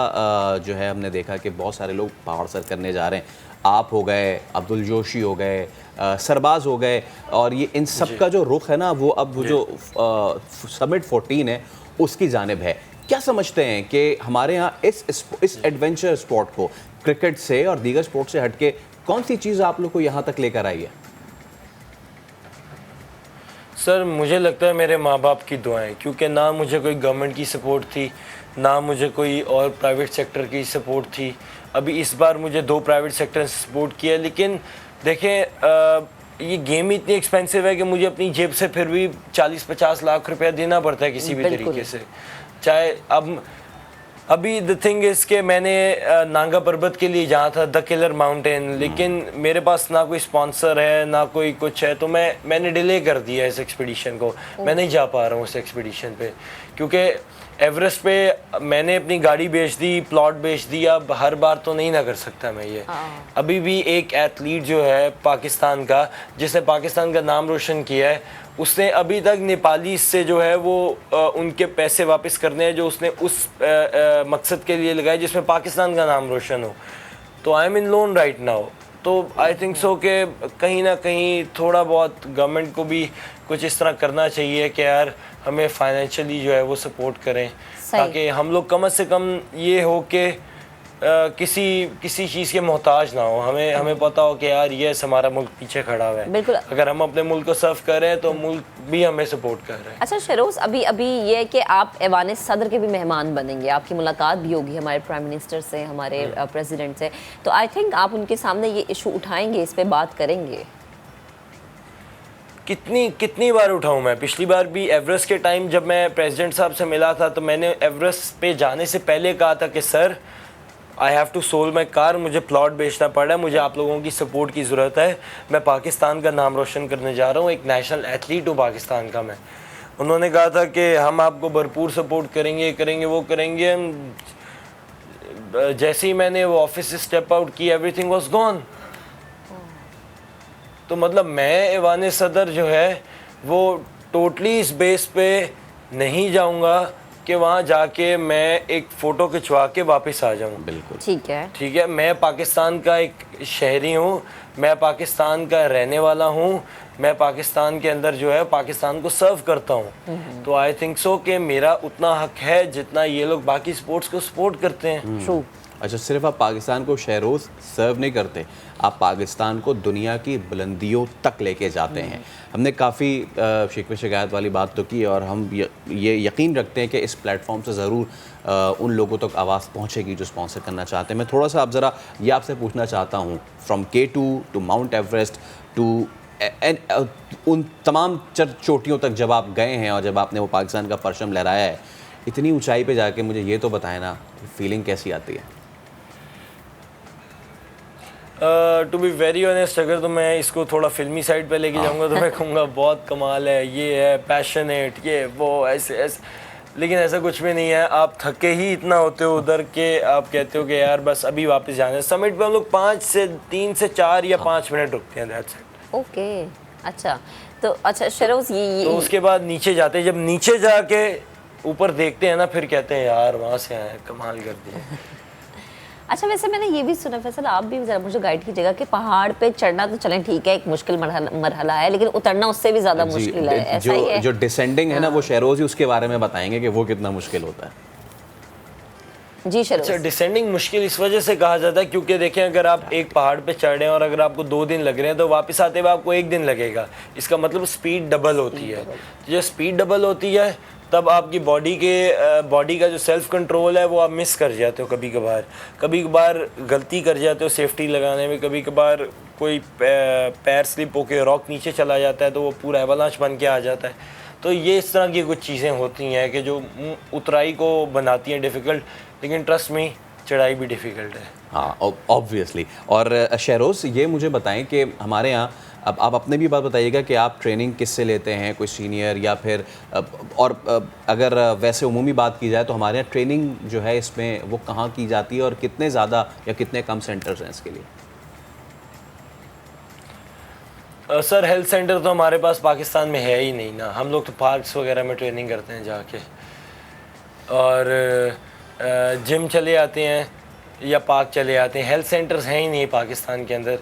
जो है हमने देखा कि बहुत सारे लोग पहाड़ सर करने जा रहे हैं। आप हो गए, अब्दुल जोशी हो गए, सरबाज हो गए, और ये इन सब का जो रुख है ना वो अब वो जो समिट 14 है उसकी जानिब है। क्या समझते हैं कि हमारे यहाँ इस एडवेंचर स्पोर्ट को क्रिकेट से और दीगर स्पोर्ट से हटके कौन सी चीज़ आप लोग को यहाँ तक लेकर आई है? सर मुझे लगता है मेरे माँ बाप की दुआएं, क्योंकि ना मुझे कोई गवर्नमेंट की सपोर्ट थी, ना मुझे कोई और प्राइवेट सेक्टर की सपोर्ट थी। अभी इस बार मुझे 2 प्राइवेट सेक्टर से सपोर्ट किया, लेकिन देखें ये गेम ही इतनी एक्सपेंसिव है कि मुझे अपनी जेब से फिर भी 40-50 लाख रुपया देना पड़ता है किसी भी तरीके से। चाहे अभी द थिंग इज़ के मैंने नांगा पर्वत के लिए जाना था, द किलर माउंटेन, लेकिन मेरे पास ना कोई स्पॉन्सर है ना कोई कुछ है, तो मैंने डिले कर दिया इस एक्सपीडिशन को। मैं नहीं जा पा रहा हूँ उस एक्सपीडिशन पे, क्योंकि एवरेस्ट पे मैंने अपनी गाड़ी बेच दी, प्लॉट बेच दिया। अब हर बार तो नहीं ना कर सकता मैं ये। अभी भी एक एथलीट जो है पाकिस्तान का, जिसने पाकिस्तान का नाम रोशन किया है, उसने अभी तक नेपाली से जो है वो उनके पैसे वापस करने हैं जो उसने उस मकसद के लिए लगाए जिसमें पाकिस्तान का नाम रोशन हो। तो I am in loan right now. तो आई थिंक सो कि कहीं ना कहीं थोड़ा बहुत गवर्नमेंट को भी कुछ इस तरह करना चाहिए कि यार हमें फाइनेंशियली जो है वो सपोर्ट करें, ताकि हम लोग कम से कम ये हो कि किसी चीज़ के मोहताज ना हो। हमें पता हो कि यार ये हमारा मुल्क पीछे खड़ा हुआ है। बिल्कुल। अगर हम अपने मुल्क को सर्व कर रहे हैं तो मुल्क भी हमें सपोर्ट कर रहे हैं। अच्छा शेरोज़, अभी ये है कि आप ऐवान सदर के भी मेहमान बनेंगे, आपकी मुलाकात भी होगी हमारे प्राइम मिनिस्टर से, हमारे प्रेसिडेंट से, तो आई थिंक आप उनके सामने ये इशू उठाएंगे, इस पर बात करेंगे। कितनी बार उठाऊं मैं? पिछली बार भी एवरेस्ट के टाइम जब मैं प्रेसिडेंट साहब से मिला था तो मैंने एवरेस्ट पे जाने से पहले कहा था कि sir I have to sell my car, मुझे प्लॉट बेचना पड़ रहा है, मुझे आप लोगों की सपोर्ट की ज़रूरत है, मैं पाकिस्तान का नाम रोशन करने जा रहा हूँ, एक नेशनल एथलीट हूँ पाकिस्तान का मैं। उन्होंने कहा था कि हम आपको भरपूर सपोर्ट करेंगे वो करेंगे। जैसे ही मैंने वो ऑफिस से स्टेप आउट की, एवरीथिंग वाज गॉन। तो मतलब मैं ऐवान सदर जो है वो टोटली इस बेस पे नहीं जाऊंगा कि वहाँ जाके मैं एक फ़ोटो खिंचवा के वापस आ जाऊँ। बिल्कुल ठीक है। मैं पाकिस्तान का एक शहरी हूँ, मैं पाकिस्तान का रहने वाला हूँ, मैं पाकिस्तान के अंदर जो है पाकिस्तान को सर्व करता हूँ। तो आई थिंक सो कि मेरा उतना हक है जितना ये लोग बाकी स्पोर्ट्स को सपोर्ट करते हैं। अच्छा, सिर्फ आप पाकिस्तान को शहरोज़ सर्व नहीं करते, आप पाकिस्तान को दुनिया की बुलंदियों तक लेके जाते हैं। हमने काफ़ी शिकवे शिकायत वाली बात तो की, और हम ये यकीन रखते हैं कि इस प्लेटफॉर्म से ज़रूर उन लोगों तक आवाज़ पहुंचेगी जो स्पॉन्सर करना चाहते हैं। मैं थोड़ा सा अब ज़रा ये आपसे पूछना चाहता हूँ, from K2 to mount Everest to उन तमाम चोटियों तक जब आप गए हैं और जब आपने वो पाकिस्तान का परचम लहराया है, इतनी ऊंचाई पे जाके मुझे ये तो बताएं ना, फीलिंग कैसी आती है? टू बी वेरी ऑनेस्ट, अगर तो मैं इसको थोड़ा फिल्मी साइड पे लेके जाऊंगा तो मैं कहूँगा बहुत कमाल है, ये है पैशनेट, ये वो ऐसे, लेकिन ऐसा कुछ भी नहीं है। आप थके ही इतना होते हो उधर के आप कहते हो कि यार बस अभी वापस जाना है। समिट पे हम लोग 3 से 4 या 5 मिनट रुकते हैं, दैट्स इट। ओके, अच्छा। तो अच्छा शेरोज़, ये तो उसके बाद नीचे जाते हैं, जब नीचे जाके ऊपर देखते हैं ना, फिर कहते हैं यार वहाँ से आए, कमाल कर दिया। अच्छा, वैसे मैंने ये भी सुना, फैसल आप भी जरा मुझे गाइड कीजिएगा कि पहाड़ पे चढ़ना तो चलें ठीक है, एक मुश्किल मरहला है, लेकिन उतरना उससे भी ज़्यादा मुश्किल है, ऐसा ही है? जो डिसेंडिंग है ना, वो शहरोज़ ही उसके बारे में बताएंगे कि वो कितना मुश्किल होता है। जी शेरोज़। अच्छा, डिसेंडिंग मुश्किल इस वजह से कहा जाता है क्योंकि देखें, अगर आप एक पहाड़ पे चढ़ रहे हैं और अगर आपको 2 दिन लग रहे हैं तो वापस आते हुए आपको 1 दिन लगेगा। इसका मतलब स्पीड डबल होती है। जब स्पीड डबल होती है तब आपकी बॉडी का जो सेल्फ कंट्रोल है वो आप मिस कर जाते हो। कभी कभार गलती कर जाते हो सेफ्टी लगाने में, कभी कभार कोई पैर स्लिप होकर रॉक नीचे चला जाता है तो वो पूरा एवलांच बन के आ जाता है। तो ये इस तरह की कुछ चीज़ें होती हैं कि जो उतराई को बनाती हैं डिफ़िकल्ट, लेकिन ट्रस्ट में चढ़ाई भी डिफ़िकल्ट है। हाँ, ऑब्वियसली। और शहरोज़, ये मुझे बताएं कि हमारे यहाँ, अब आप अपने भी बात बताइएगा कि आप ट्रेनिंग किससे लेते हैं, कोई सीनियर या फिर और अगर वैसे उमूमी बात की जाए तो हमारे यहाँ ट्रेनिंग जो है इसमें वो कहाँ की जाती है और कितने ज़्यादा या कितने कम सेंटर्स हैं इसके लिए? सर हेल्थ सेंटर तो हमारे पास पाकिस्तान में है ही नहीं ना, हम लोग तो पार्क्स वगैरह में ट्रेनिंग करते हैं जाके। और जिम चले आते हैं या पार्क चले आते हैं। हेल्थ सेंटर्स हैं ही नहीं पाकिस्तान के अंदर।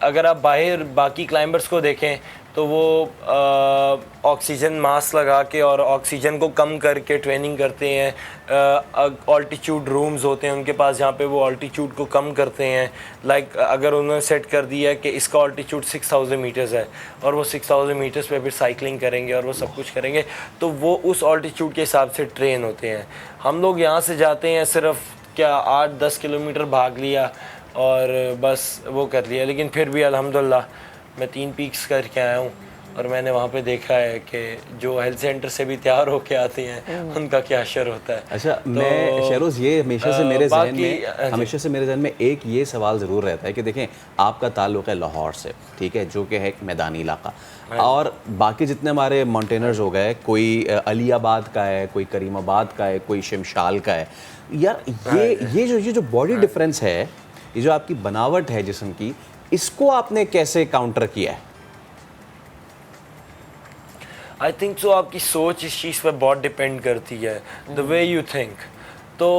अगर आप बाहर बाकी क्लाइंबर्स को देखें तो वो ऑक्सीजन मास्क लगा के और ऑक्सीजन को कम करके ट्रेनिंग करते हैं। ऑल्टीट्यूड रूम्स होते हैं उनके पास जहाँ पे वो ऑल्टीट्यूड को कम करते हैं। लाइक अगर उन्होंने सेट कर दिया कि इसका ऑल्टीट्यूड 6000 मीटर्स है और वो 6000 मीटर्स पे फिर साइकिलिंग करेंगे और वो सब कुछ करेंगे, तो वो उस ऑल्टीट्यूड के हिसाब से ट्रेन होते हैं। हम लोग यहाँ से जाते हैं सिर्फ क्या 8-10 किलोमीटर भाग लिया और बस वो कर लिया, लेकिन फिर भी अल्हम्दुलिल्लाह मैं 3 पीक्स करके आया हूँ और मैंने वहाँ पे देखा है कि जो हेल्थ सेंटर से भी तैयार होके आते हैं उनका क्या असर होता है। अच्छा, तो, मैं शहरोज़ ये हमेशा से मेरे जहन में एक ये सवाल ज़रूर रहता है कि देखें आपका ताल्लुक़ है लाहौर से, ठीक है, जो कि है एक मैदानी इलाका, और बाकी जितने हमारे माउंटेनर्स हो गए, कोई अलीबाद का है, कोई करीमाबाद का है, कोई शमशाल का है, यार ये जो बॉडी डिफरेंस है, ये जो आपकी बनावट है जिस्म की, इसको आपने कैसे काउंटर किया है? आई थिंक सो आपकी सोच इस चीज़ पर बहुत डिपेंड करती है, द वे यू थिंक। तो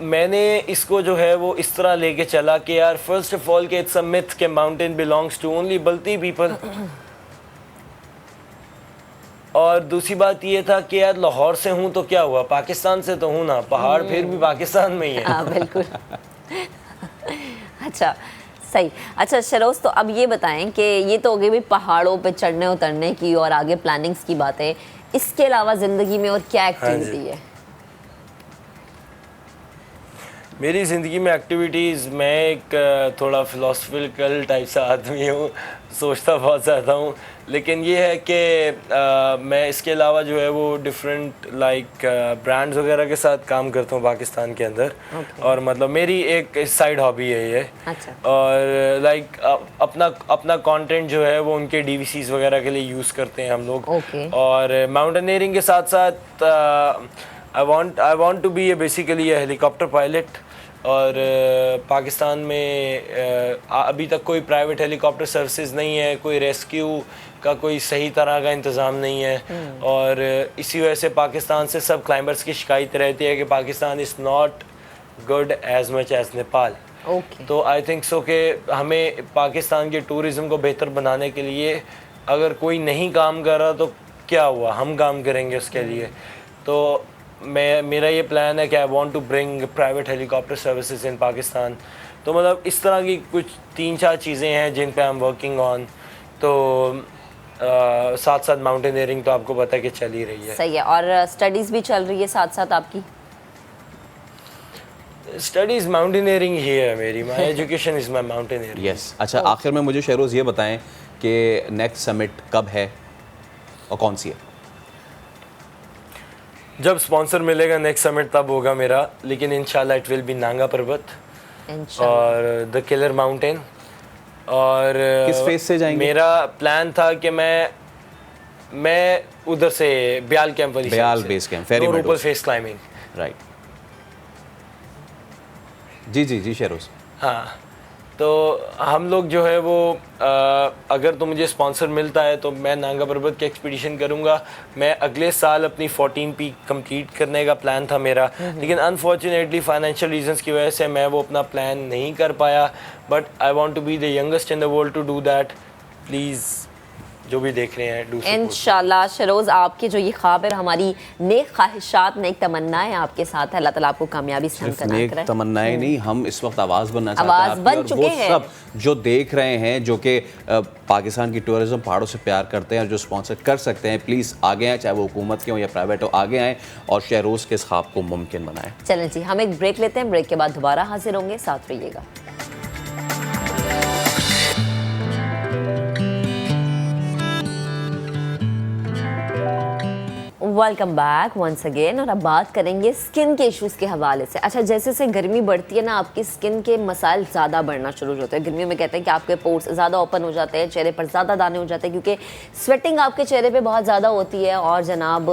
मैंने इसको जो है वो इस तरह लेके चला कि यार फर्स्ट ऑफ ऑल के इट्स अ मिथ के mountain belongs to only Balti people, और दूसरी बात ये था कि यार लाहौर से हूँ तो क्या हुआ, पाकिस्तान से तो हूँ ना, पहाड़ फिर भी पाकिस्तान में ही है। हाँ बिल्कुल। अच्छा सही। अच्छा शरोज, तो अब ये बताएं कि ये तो हो गई भी पहाड़ों पे चढ़ने उतरने की और आगे प्लानिंग्स की बातें, इसके अलावा ज़िंदगी में और क्या एक्टिविटी है? मेरी ज़िंदगी में एक्टिविटीज़, मैं एक थोड़ा फिलोसफिकल टाइप सा आदमी हूँ, सोचता बहुत ज़्यादा हूँ, लेकिन ये है कि मैं इसके अलावा जो है वो डिफरेंट लाइक ब्रांड्स वगैरह के साथ काम करता हूँ पाकिस्तान के अंदर। और मतलब मेरी एक साइड हॉबी है ये। अच्छा। और लाइक अपना कंटेंट जो है वो उनके डीवीसीज वगैरह के लिए यूज़ करते हैं हम लोग। और माउंटेनियरिंग के साथ साथ I want to be basically a helicopter pilot. और पाकिस्तान में अभी तक कोई प्राइवेट हेलीकॉप्टर सर्विसेज नहीं है, कोई रेस्क्यू का कोई सही तरह का इंतज़ाम नहीं है, और इसी वजह से पाकिस्तान से सब क्लाइंबर्स की शिकायत रहती है कि Pakistan is not good as much as Nepal. तो आई थिंक सो कि हमें पाकिस्तान के टूरिज़्म को बेहतर बनाने के लिए अगर कोई नहीं काम कर रहा तो क्या हुआ, हम काम करेंगे उसके लिए। तो मेरा ये प्लान है कि I want to bring private helicopter services in Pakistan. तो मतलब इस तरह की कुछ 3-4 चीज़ें हैं जिन पे आई एम वर्किंग ऑन। तो साथ साथ माउंटेनियरिंग तो आपको पता है कि चल ही रही है। सही है। और स्टडीज़ भी चल रही है साथ साथ आपकी? स्टडीज़ माउंटेनियरिंग ही है मेरी, my education is my mountaineering. Yes. अच्छा, आखिर में मुझे शहरोज़ ये बताएं कि नेक्स्ट समिट कब है और कौन सी है? जब स्पॉन्सर मिलेगा नेक्स्ट समिट तब होगा मेरा, लेकिन इंशाल्लाह इट विल बी नांगा पर्वत और द किलर माउंटेन। और किस फेज से जाएंगे? मेरा प्लान था कि मैं उधर से ब्याल कैंप वाली, ब्याल बेस कैंप, फेरी ऊपर फेस क्लाइंबिंग। राइट। जी शहरोज़। हाँ, तो हम लोग जो है वो अगर तो मुझे स्पॉन्सर मिलता है तो मैं नांगा पर्वत की एक्सपीडिशन करूँगा। मैं अगले साल अपनी 14 पीक कंप्लीट करने का प्लान था मेरा, लेकिन अनफॉर्चुनेटली फाइनेंशियल रीजंस की वजह से मैं वो अपना प्लान नहीं कर पाया। But I want to be the youngest in the world to do that. Please जो भी देख रहे हैं, इंशाल्लाह शरोज़ आपके जो ये ख्वाब है, हमारी नेक ख्वाहिशात, नेक तमन्नाएं आपके साथ है। अल्लाह ताला आपको कामयाबी से नेक तमन्नाएं नहीं, हम इस वक्त आवाज़ बनना चाहते हैं, आवाज़ बन चुके हैं। सब जो देख रहे हैं, जो कि पाकिस्तान की टूरिज्म, पहाड़ों से प्यार करते हैं और जो स्पॉन्सर कर सकते हैं, प्लीज़ आगे आएँ, चाहे वो हुकूमत के हो या प्राइवेट हो, आगे आएँ और शहरोज़ के इस ख्वाब को मुमकिन बनाएं। चलें जी, हम एक ब्रेक लेते हैं, ब्रेक के बाद दोबारा हाजिर होंगे, साथ रहिएगा। Welcome back once again. और अब बात करेंगे स्किन के इश्यूज़ के हवाले से। अच्छा, जैसे जैसे गर्मी बढ़ती है ना, आपकी स्किन के मसाइल ज़्यादा बढ़ना शुरू होते हैं। गर्मियों में कहते हैं कि आपके पोर्स ज़्यादा ओपन हो जाते हैं, चेहरे पर ज़्यादा दाने हो जाते हैं, क्योंकि स्वेटिंग आपके चेहरे पे बहुत ज़्यादा होती है और जनाब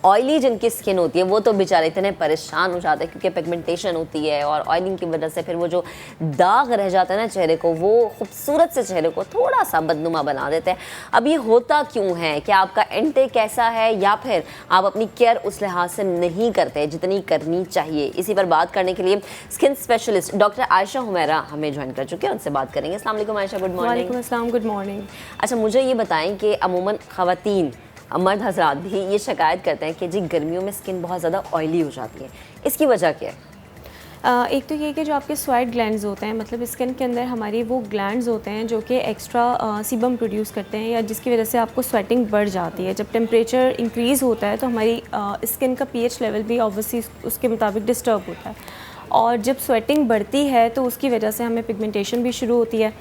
ऑयली जिनकी स्किन होती है वो तो बेचारे इतने परेशान हो जाते हैं क्योंकि पिगमेंटेशन होती है और ऑयलिंग की वजह से फिर वो जो दाग रह जाता है ना चेहरे को, वो खूबसूरत से चेहरे को थोड़ा सा बदनुमा बना देते हैं। अब ये होता क्यों है? क्या आपका इनटेक कैसा है या फिर आप अपनी केयर उस लिहाज से नहीं करते जितनी करनी चाहिए? इसी पर बात करने के लिए skin specialist doctor Ayesha Humaira हमें ज्वाइन कर चुके हैं, उनसे बात करेंगे। अस्सलाम वालेकुम आयशा, गुड मॉर्निंग। वालेकुम अस्सलाम, गुड मॉर्निंग। अच्छा, मुझे ये बताएं कि अमूमन ख़वातीन, मर्द हजरात भी ये शिकायत करते हैं कि जी गर्मियों में स्किन बहुत ज़्यादा ऑयली हो जाती है, इसकी वजह क्या है? एक तो ये कि जो आपके स्वेट ग्लैंड्स होते हैं, मतलब स्किन के अंदर हमारी वो ग्लैंड्स होते हैं जो कि एक्स्ट्रा सीबम प्रोड्यूस करते हैं या जिसकी वजह से आपको स्वेटिंग बढ़ जाती है। जब टेम्परेचर इंक्रीज़ होता है तो हमारी स्किन का पीएच लेवल भी ऑब्वियसली उसके मुताबिक डिस्टर्ब होता है और जब स्वेटिंग बढ़ती है तो उसकी वजह से हमें पिगमेंटेशन भी शुरू होती है।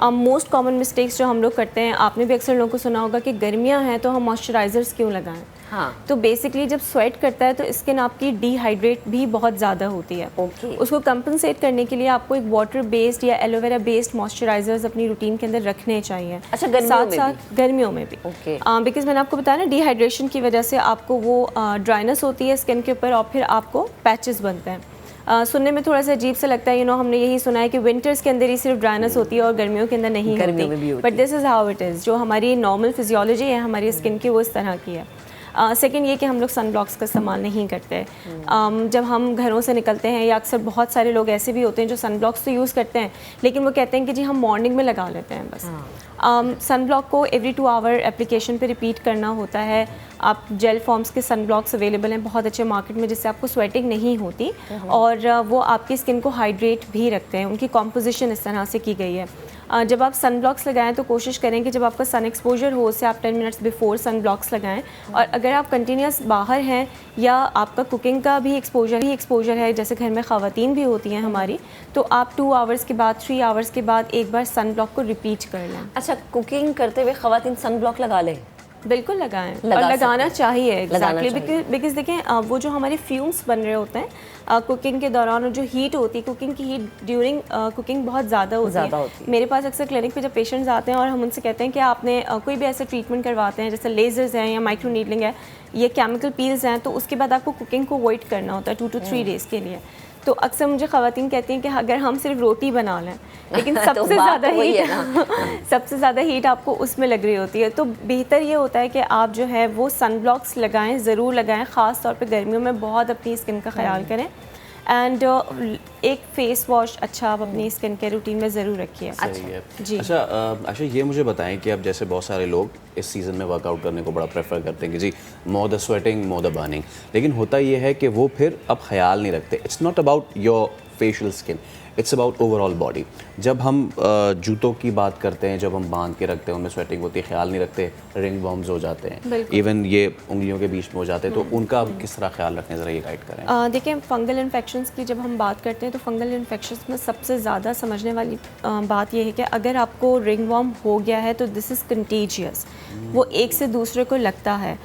मोस्ट कॉमन मिस्टेक्स जो हम लोग करते हैं, आपने भी अक्सर लोगों को सुना होगा कि गर्मियां हैं तो हम मॉइस्चराइज़र्स क्यों लगाएं। हाँ। तो बेसिकली जब स्वेट करता है तो स्किन आपकी डिहाइड्रेट भी बहुत ज़्यादा होती है। उसको कंपनसेट करने के लिए आपको एक वाटर बेस्ड या एलोवेरा बेस्ड मॉइस्चराइजर्स अपनी रूटीन के अंदर रखने चाहिए। अच्छा, गर्मियों में भी? बिकॉज मैंने आपको बताया ना, डिहाइड्रेशन की वजह से आपको वो ड्राइनेस होती है स्किन के ऊपर और फिर आपको पैचेस बनते हैं। सुनने में थोड़ा सा अजीब सा लगता है, हमने यही सुना है कि विंटर्स के अंदर ही सिर्फ ड्राइनेस होती है और गर्मियों के अंदर नहीं होती, but this is how it is. जो हमारी नॉर्मल फिजियोलॉजी है हमारी स्किन की वो इस तरह की है। सेकेंड ये कि हम लोग सन ब्लॉक्स का इस्तेमाल नहीं करते। जब हम घरों से निकलते हैं या अक्सर बहुत सारे लोग ऐसे भी होते हैं जो सन ब्लॉक्स तो यूज़ करते हैं लेकिन वो कहते हैं कि जी हम मॉर्निंग में लगा लेते हैं बस। सन ब्लॉक को एवरी 2 आवर एप्लीकेशन पे रिपीट करना होता है। आप जेल फॉर्म्स के सन ब्लॉक्स अवेलेबल हैं बहुत अच्छे मार्केट में, जिससे आपको स्वेटिंग नहीं होती और वो आपकी स्किन को हाइड्रेट भी रखते हैं। उनकी कॉम्पोजिशन इस तरह से की गई है। जब आप सन ब्लॉक्स लगाएं तो कोशिश करें कि जब आपका सन एक्सपोजर हो उससे आप 10 मिनट्स बिफोर सन ब्लॉक्स लगाएं। और अगर आप कंटिन्यूस बाहर हैं या आपका कुकिंग का भी एक्सपोजर है, जैसे घर में ख़वातीन भी होती हैं हमारी, तो आप 2 आवर्स के बाद 3 आवर्स के बाद एक बार सन ब्लॉक को रिपीट कर लें। अच्छा, कुकिंग करते हुए ख़वातीन सन ब्लॉक लगा लें? बिल्कुल लगाएं और लगाना चाहिए एग्जैक्टली, बिकॉज देखें वो जो हमारे फ्यूम्स बन रहे होते हैं कुकिंग के दौरान और जो हीट होती है, कुकिंग की हीट ड्यूरिंग कुकिंग बहुत ज़्यादा होती है। मेरे पास अक्सर क्लिनिक पे जब पेशेंट्स आते हैं और हम उनसे कहते हैं कि आपने कोई भी ऐसे ट्रीटमेंट करवाते हैं जैसे लेजर्स हैं या माइक्रो नीडलिंग है, ये केमिकल पील्स हैं, तो उसके बाद आपको कुकिंग को अवॉइड करना होता है 2 to 3 डेज़ के लिए। तो अक्सर मुझे ख़वातीन कहती हैं कि अगर हम सिर्फ रोटी बना लें, लेकिन सबसे ज़्यादा सबसे ज़्यादा हीट आपको उसमें लग रही होती है। तो बेहतर ये होता है कि आप जो है वो सन ब्लॉक्स लगाएं, ज़रूर लगाएं, ख़ास तौर पे गर्मियों में बहुत अपनी स्किन का ख्याल करें। एंड एक फेस वॉश अच्छा आप अपनी स्किन केयर रूटीन में ज़रूर रखिए। जी। अच्छा, ये मुझे बताएं कि अब जैसे बहुत सारे लोग इस सीज़न में वर्कआउट करने को बड़ा प्रेफर करते हैं कि जी more the sweating more the burning, लेकिन होता ये है कि वो फिर अब ख्याल नहीं रखते। It's not about your facial skin, it's about overall body. जब हम जूतों की बात करते हैं, जब हम बांध के रखते हैं उनमें स्वेटिंग होती है, ख्याल नहीं रखते, रिंग वॉर्म्स हो जाते हैं, इवन ये उंगलियों के बीच में हो जाते हैं, तो उनका किस तरह ख्याल रखने, ज़रा ये गाइड करें। देखिए, फंगल इन्फेक्शंस की जब हम बात करते हैं तो फंगल इन्फेक्शंस में सबसे ज़्यादा समझने वाली बात यह है कि अगर आपको रिंग वॉर्म हो गया है तो दिस इज़ कंटेजियस, वो एक से दूसरे को लगता है।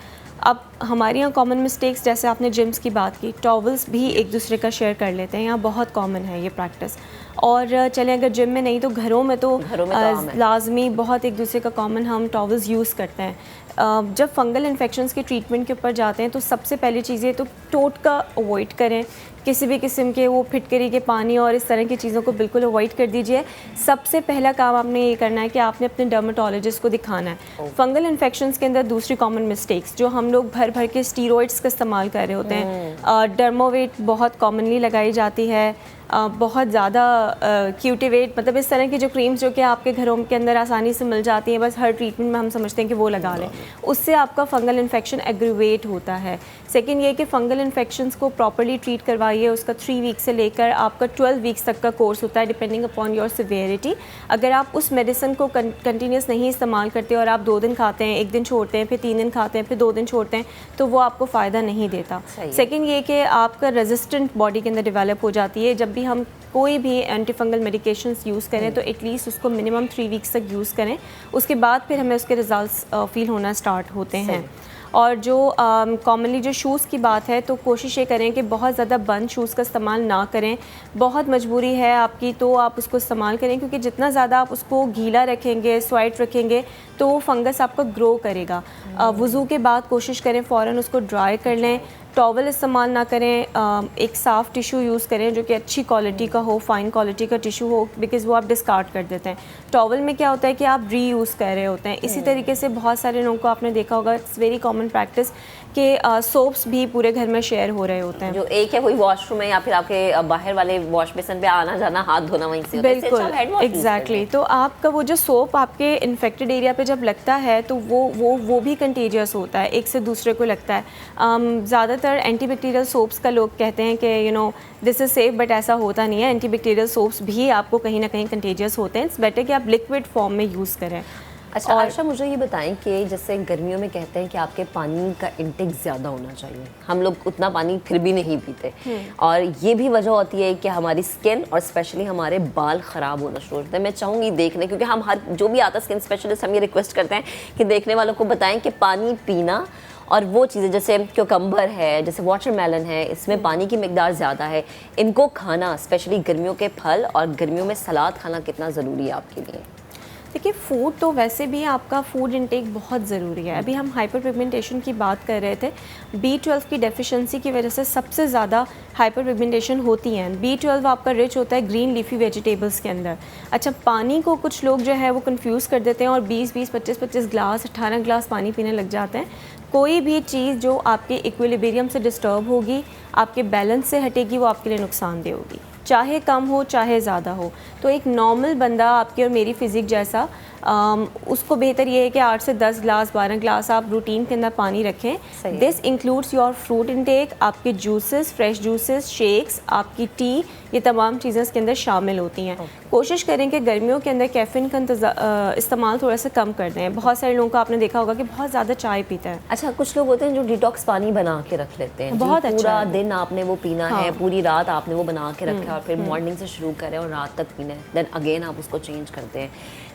अब हमारे यहाँ कॉमन मिस्टेक्स, जैसे आपने जिम्स की बात की, टॉवल्स भी एक दूसरे का शेयर कर लेते हैं, यहाँ बहुत कॉमन है ये प्रैक्टिस। और चलें अगर जिम में नहीं तो घरों में तो लाजमी बहुत एक दूसरे का कॉमन हम टॉवल्स यूज़ करते हैं। जब फंगल इन्फेक्शंस के ट्रीटमेंट के ऊपर जाते हैं तो सबसे पहली चीज़ ये तो टोट का अवॉइड करें, किसी भी किस्म के वो फिटकरी के पानी और इस तरह की चीज़ों को बिल्कुल अवॉइड कर दीजिए। सबसे पहला काम आपने ये करना है कि आपने अपने डर्मेटोलॉजिस्ट को दिखाना है। फंगल इन्फेक्शंस के अंदर दूसरी कॉमन मिस्टेक्स जो हम लोग भर भर के स्टीरॉइड्स का इस्तेमाल कर रहे होते हैं। डर्मोवेट बहुत कॉमनली लगाई जाती है, बहुत ज़्यादा क्यूटिवेट, मतलब इस तरह की जो क्रीम्स जो कि आपके घरों के अंदर आसानी से मिल जाती हैं, बस हर ट्रीटमेंट में हम समझते हैं कि वो लगा लें, उससे आपका फंगल इन्फेक्शन एग्रीवेट होता है। सेकेंड ये कि फ़ंगल इन्फेक्शंस को प्रॉपर्ली ट्रीट करवाइए। उसका 3 वीक से लेकर आपका 12 वीक्स तक का कोर्स होता है डिपेंडिंग अपॉन योर सिवियरिटी। अगर आप उस मेडिसिन को कंटिन्यूस नहीं इस्तेमाल करते और आप 2 दिन खाते हैं, 1 दिन छोड़ते हैं, फिर 3 दिन खाते हैं, फिर 2 दिन छोड़ते हैं, तो वो आपको फ़ायदा नहीं देता। सेकेंड ये कि आपका रेजिस्टेंट बॉडी के अंदर डेवलप हो जाती है। जब भी हम कोई भी एंटी फंगल मेडिकेशंस यूज़ करें तो एटलीस्ट उसको मिनिमम 3 वीक्स तक यूज़ करें, उसके बाद फिर हमें उसके रिजल्ट्स फील होना स्टार्ट होते हैं। और जो कॉमनली जो शूज़ की बात है तो कोशिश ये करें कि बहुत ज़्यादा बंद शूज़ का इस्तेमाल ना करें। बहुत मजबूरी है आपकी तो आप उसको इस्तेमाल करें, क्योंकि जितना ज़्यादा आप उसको गीला रखेंगे, स्वेट रखेंगे, तो वो फंगस आपका ग्रो करेगा। वज़ू के बाद कोशिश करें फ़ौरन उसको ड्राई कर लें। टॉवल इस्तेमाल ना करें, एक साफ़ टिशू यूज़ करें जो कि अच्छी क्वालिटी का हो, फ़ाइन क्वालिटी का टिशू हो, बिकॉज़ वो आप डिस्कार्ड कर देते हैं। टॉवल में क्या होता है कि आप रीयूज़ कर रहे होते हैं। इसी तरीके से बहुत सारे लोगों को आपने देखा होगा, इट्स वेरी कॉमन प्रैक्टिस कि सोप्स भी पूरे घर में शेयर हो रहे होते हैं। जो एक है वही वॉशरूम है या फिर आपके बाहर वाले वॉश बेसिन पे आना जाना, हाथ धोना वहीं से होता है। बिल्कुल, एग्जैक्टली। तो आपका वो जो सोप आपके इन्फेक्टेड एरिया पे जब लगता है तो वो भी कंटेजियस होता है, एक से दूसरे को लगता है। ज़्यादातर एंटीबैक्टीरियल सोप्स का लोग कहते हैं कि दिस इज़ सेफ, बट ऐसा होता नहीं है। एंटीबैक्टीरियल सोप्स भी आपको कहीं ना कहीं कंटेजियस होते हैं। इट्स बेटर कि आप लिक्विड फॉर्म में यूज़ करें। अच्छा आयशा, मुझे ये बताएं कि जैसे गर्मियों में कहते हैं कि आपके पानी का इंटेक ज़्यादा होना चाहिए, हम लोग उतना पानी फिर भी नहीं पीते, और ये भी वजह होती है कि हमारी स्किन और स्पेशली हमारे बाल ख़राब होना शुरू होते हैं। मैं चाहूँगी देखने, क्योंकि हम हर जो भी आता स्किन स्पेशलिस्ट हम ये रिक्वेस्ट करते हैं कि देखने वालों को बताएं कि पानी पीना और वो चीज़ें जैसे क्यूकम्बर है, जैसे वाटरमेलन है, इसमें पानी की मिकदार ज़्यादा है, इनको खाना, स्पेशली गर्मियों के फल और गर्मियों में सलाद खाना कितना ज़रूरी है आपके लिए? देखिए, फूड तो वैसे भी आपका फूड इंटेक बहुत ज़रूरी है। अभी हम हाइपर पिगमेंटेशन की बात कर रहे थे। B12 की डेफिशिएंसी की वजह से सबसे ज़्यादा हाइपर पिगमेंटेशन होती है। B12 आपका रिच होता है ग्रीन लीफी वेजिटेबल्स के अंदर। अच्छा, पानी को कुछ लोग जो है वो कंफ्यूज कर देते हैं और 20-20, 25-25 ग्लास, 18 ग्लास पानी पीने लग जाते हैं। कोई भी चीज़ जो आपके इक्विलिब्रियम से डिस्टर्ब होगी, आपके बैलेंस से हटेगी, वो आपके लिए नुकसानदेह होगी, चाहे कम हो चाहे ज़्यादा हो। तो एक नॉर्मल बंदा आपकी और मेरी फिज़िक जैसा, उसको बेहतर ये है कि 8 से 10 ग्लास, 12 ग्लास आप रूटीन के अंदर पानी रखें। This includes your fruit intake, आपके जूसेस, फ्रेश जूसेस, शेक्स, आपकी टी, ये तमाम चीज़ें इसके अंदर शामिल होती हैं। कोशिश करें कि गर्मियों के अंदर कैफ़ीन का इस्तेमाल थोड़ा सा कम कर दें। बहुत सारे लोगों को आपने देखा होगा कि बहुत ज़्यादा चाय पीते हैं। अच्छा, कुछ लोग होते हैं जो डिटॉक्स पानी बना के रख लेते हैं, बहुत अच्छा पूरा है। दिन आपने वो पीना है, पूरी रात आपने वो बना के रखा है और फिर मॉर्निंग से शुरू करें और रात तक पीना है, देन अगेन आप उसको चेंज करते हैं।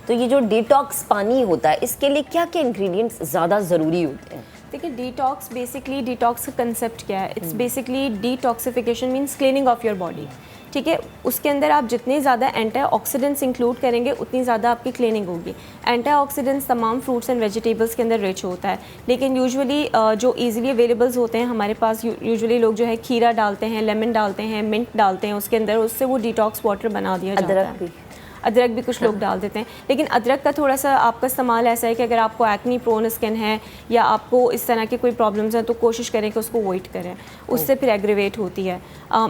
तो ये जो डिटॉक्स पानी होता है, इसके लिए क्या क्या इंग्रेडिएंट्स ज़्यादा ज़रूरी होते हैं? देखिए, डिटॉक्स बेसिकली, डिटॉक्स का कंसेप्ट क्या है? It's basically detoxification means cleaning of your body. ठीक है, उसके अंदर आप जितने ज़्यादा एंटीऑक्सीडेंट्स इंक्लूड करेंगे उतनी ज़्यादा आपकी क्लीनिंग होगी। एंटीऑक्सीडेंट्स तमाम फ्रूट्स एंड वेजिटेबल्स के अंदर रिच होता है, लेकिन यूजुअली जो इजीली अवेलेबल्स होते हैं हमारे पास, यूजुअली लोग जो है खीरा डालते हैं, लेमन डालते हैं, मिंट डालते हैं उसके अंदर, उससे वो डिटॉक्स वाटर बना दिया जाता है। अदरक भी कुछ लोग डाल देते हैं, लेकिन अदरक का थोड़ा सा आपका इस्तेमाल ऐसा है कि अगर आपको एक्नी प्रोन स्किन है या आपको इस तरह के कोई प्रॉब्लम्स हैं तो कोशिश करें कि उसको अवॉइड करें, उससे फिर एग्रीवेट होती है।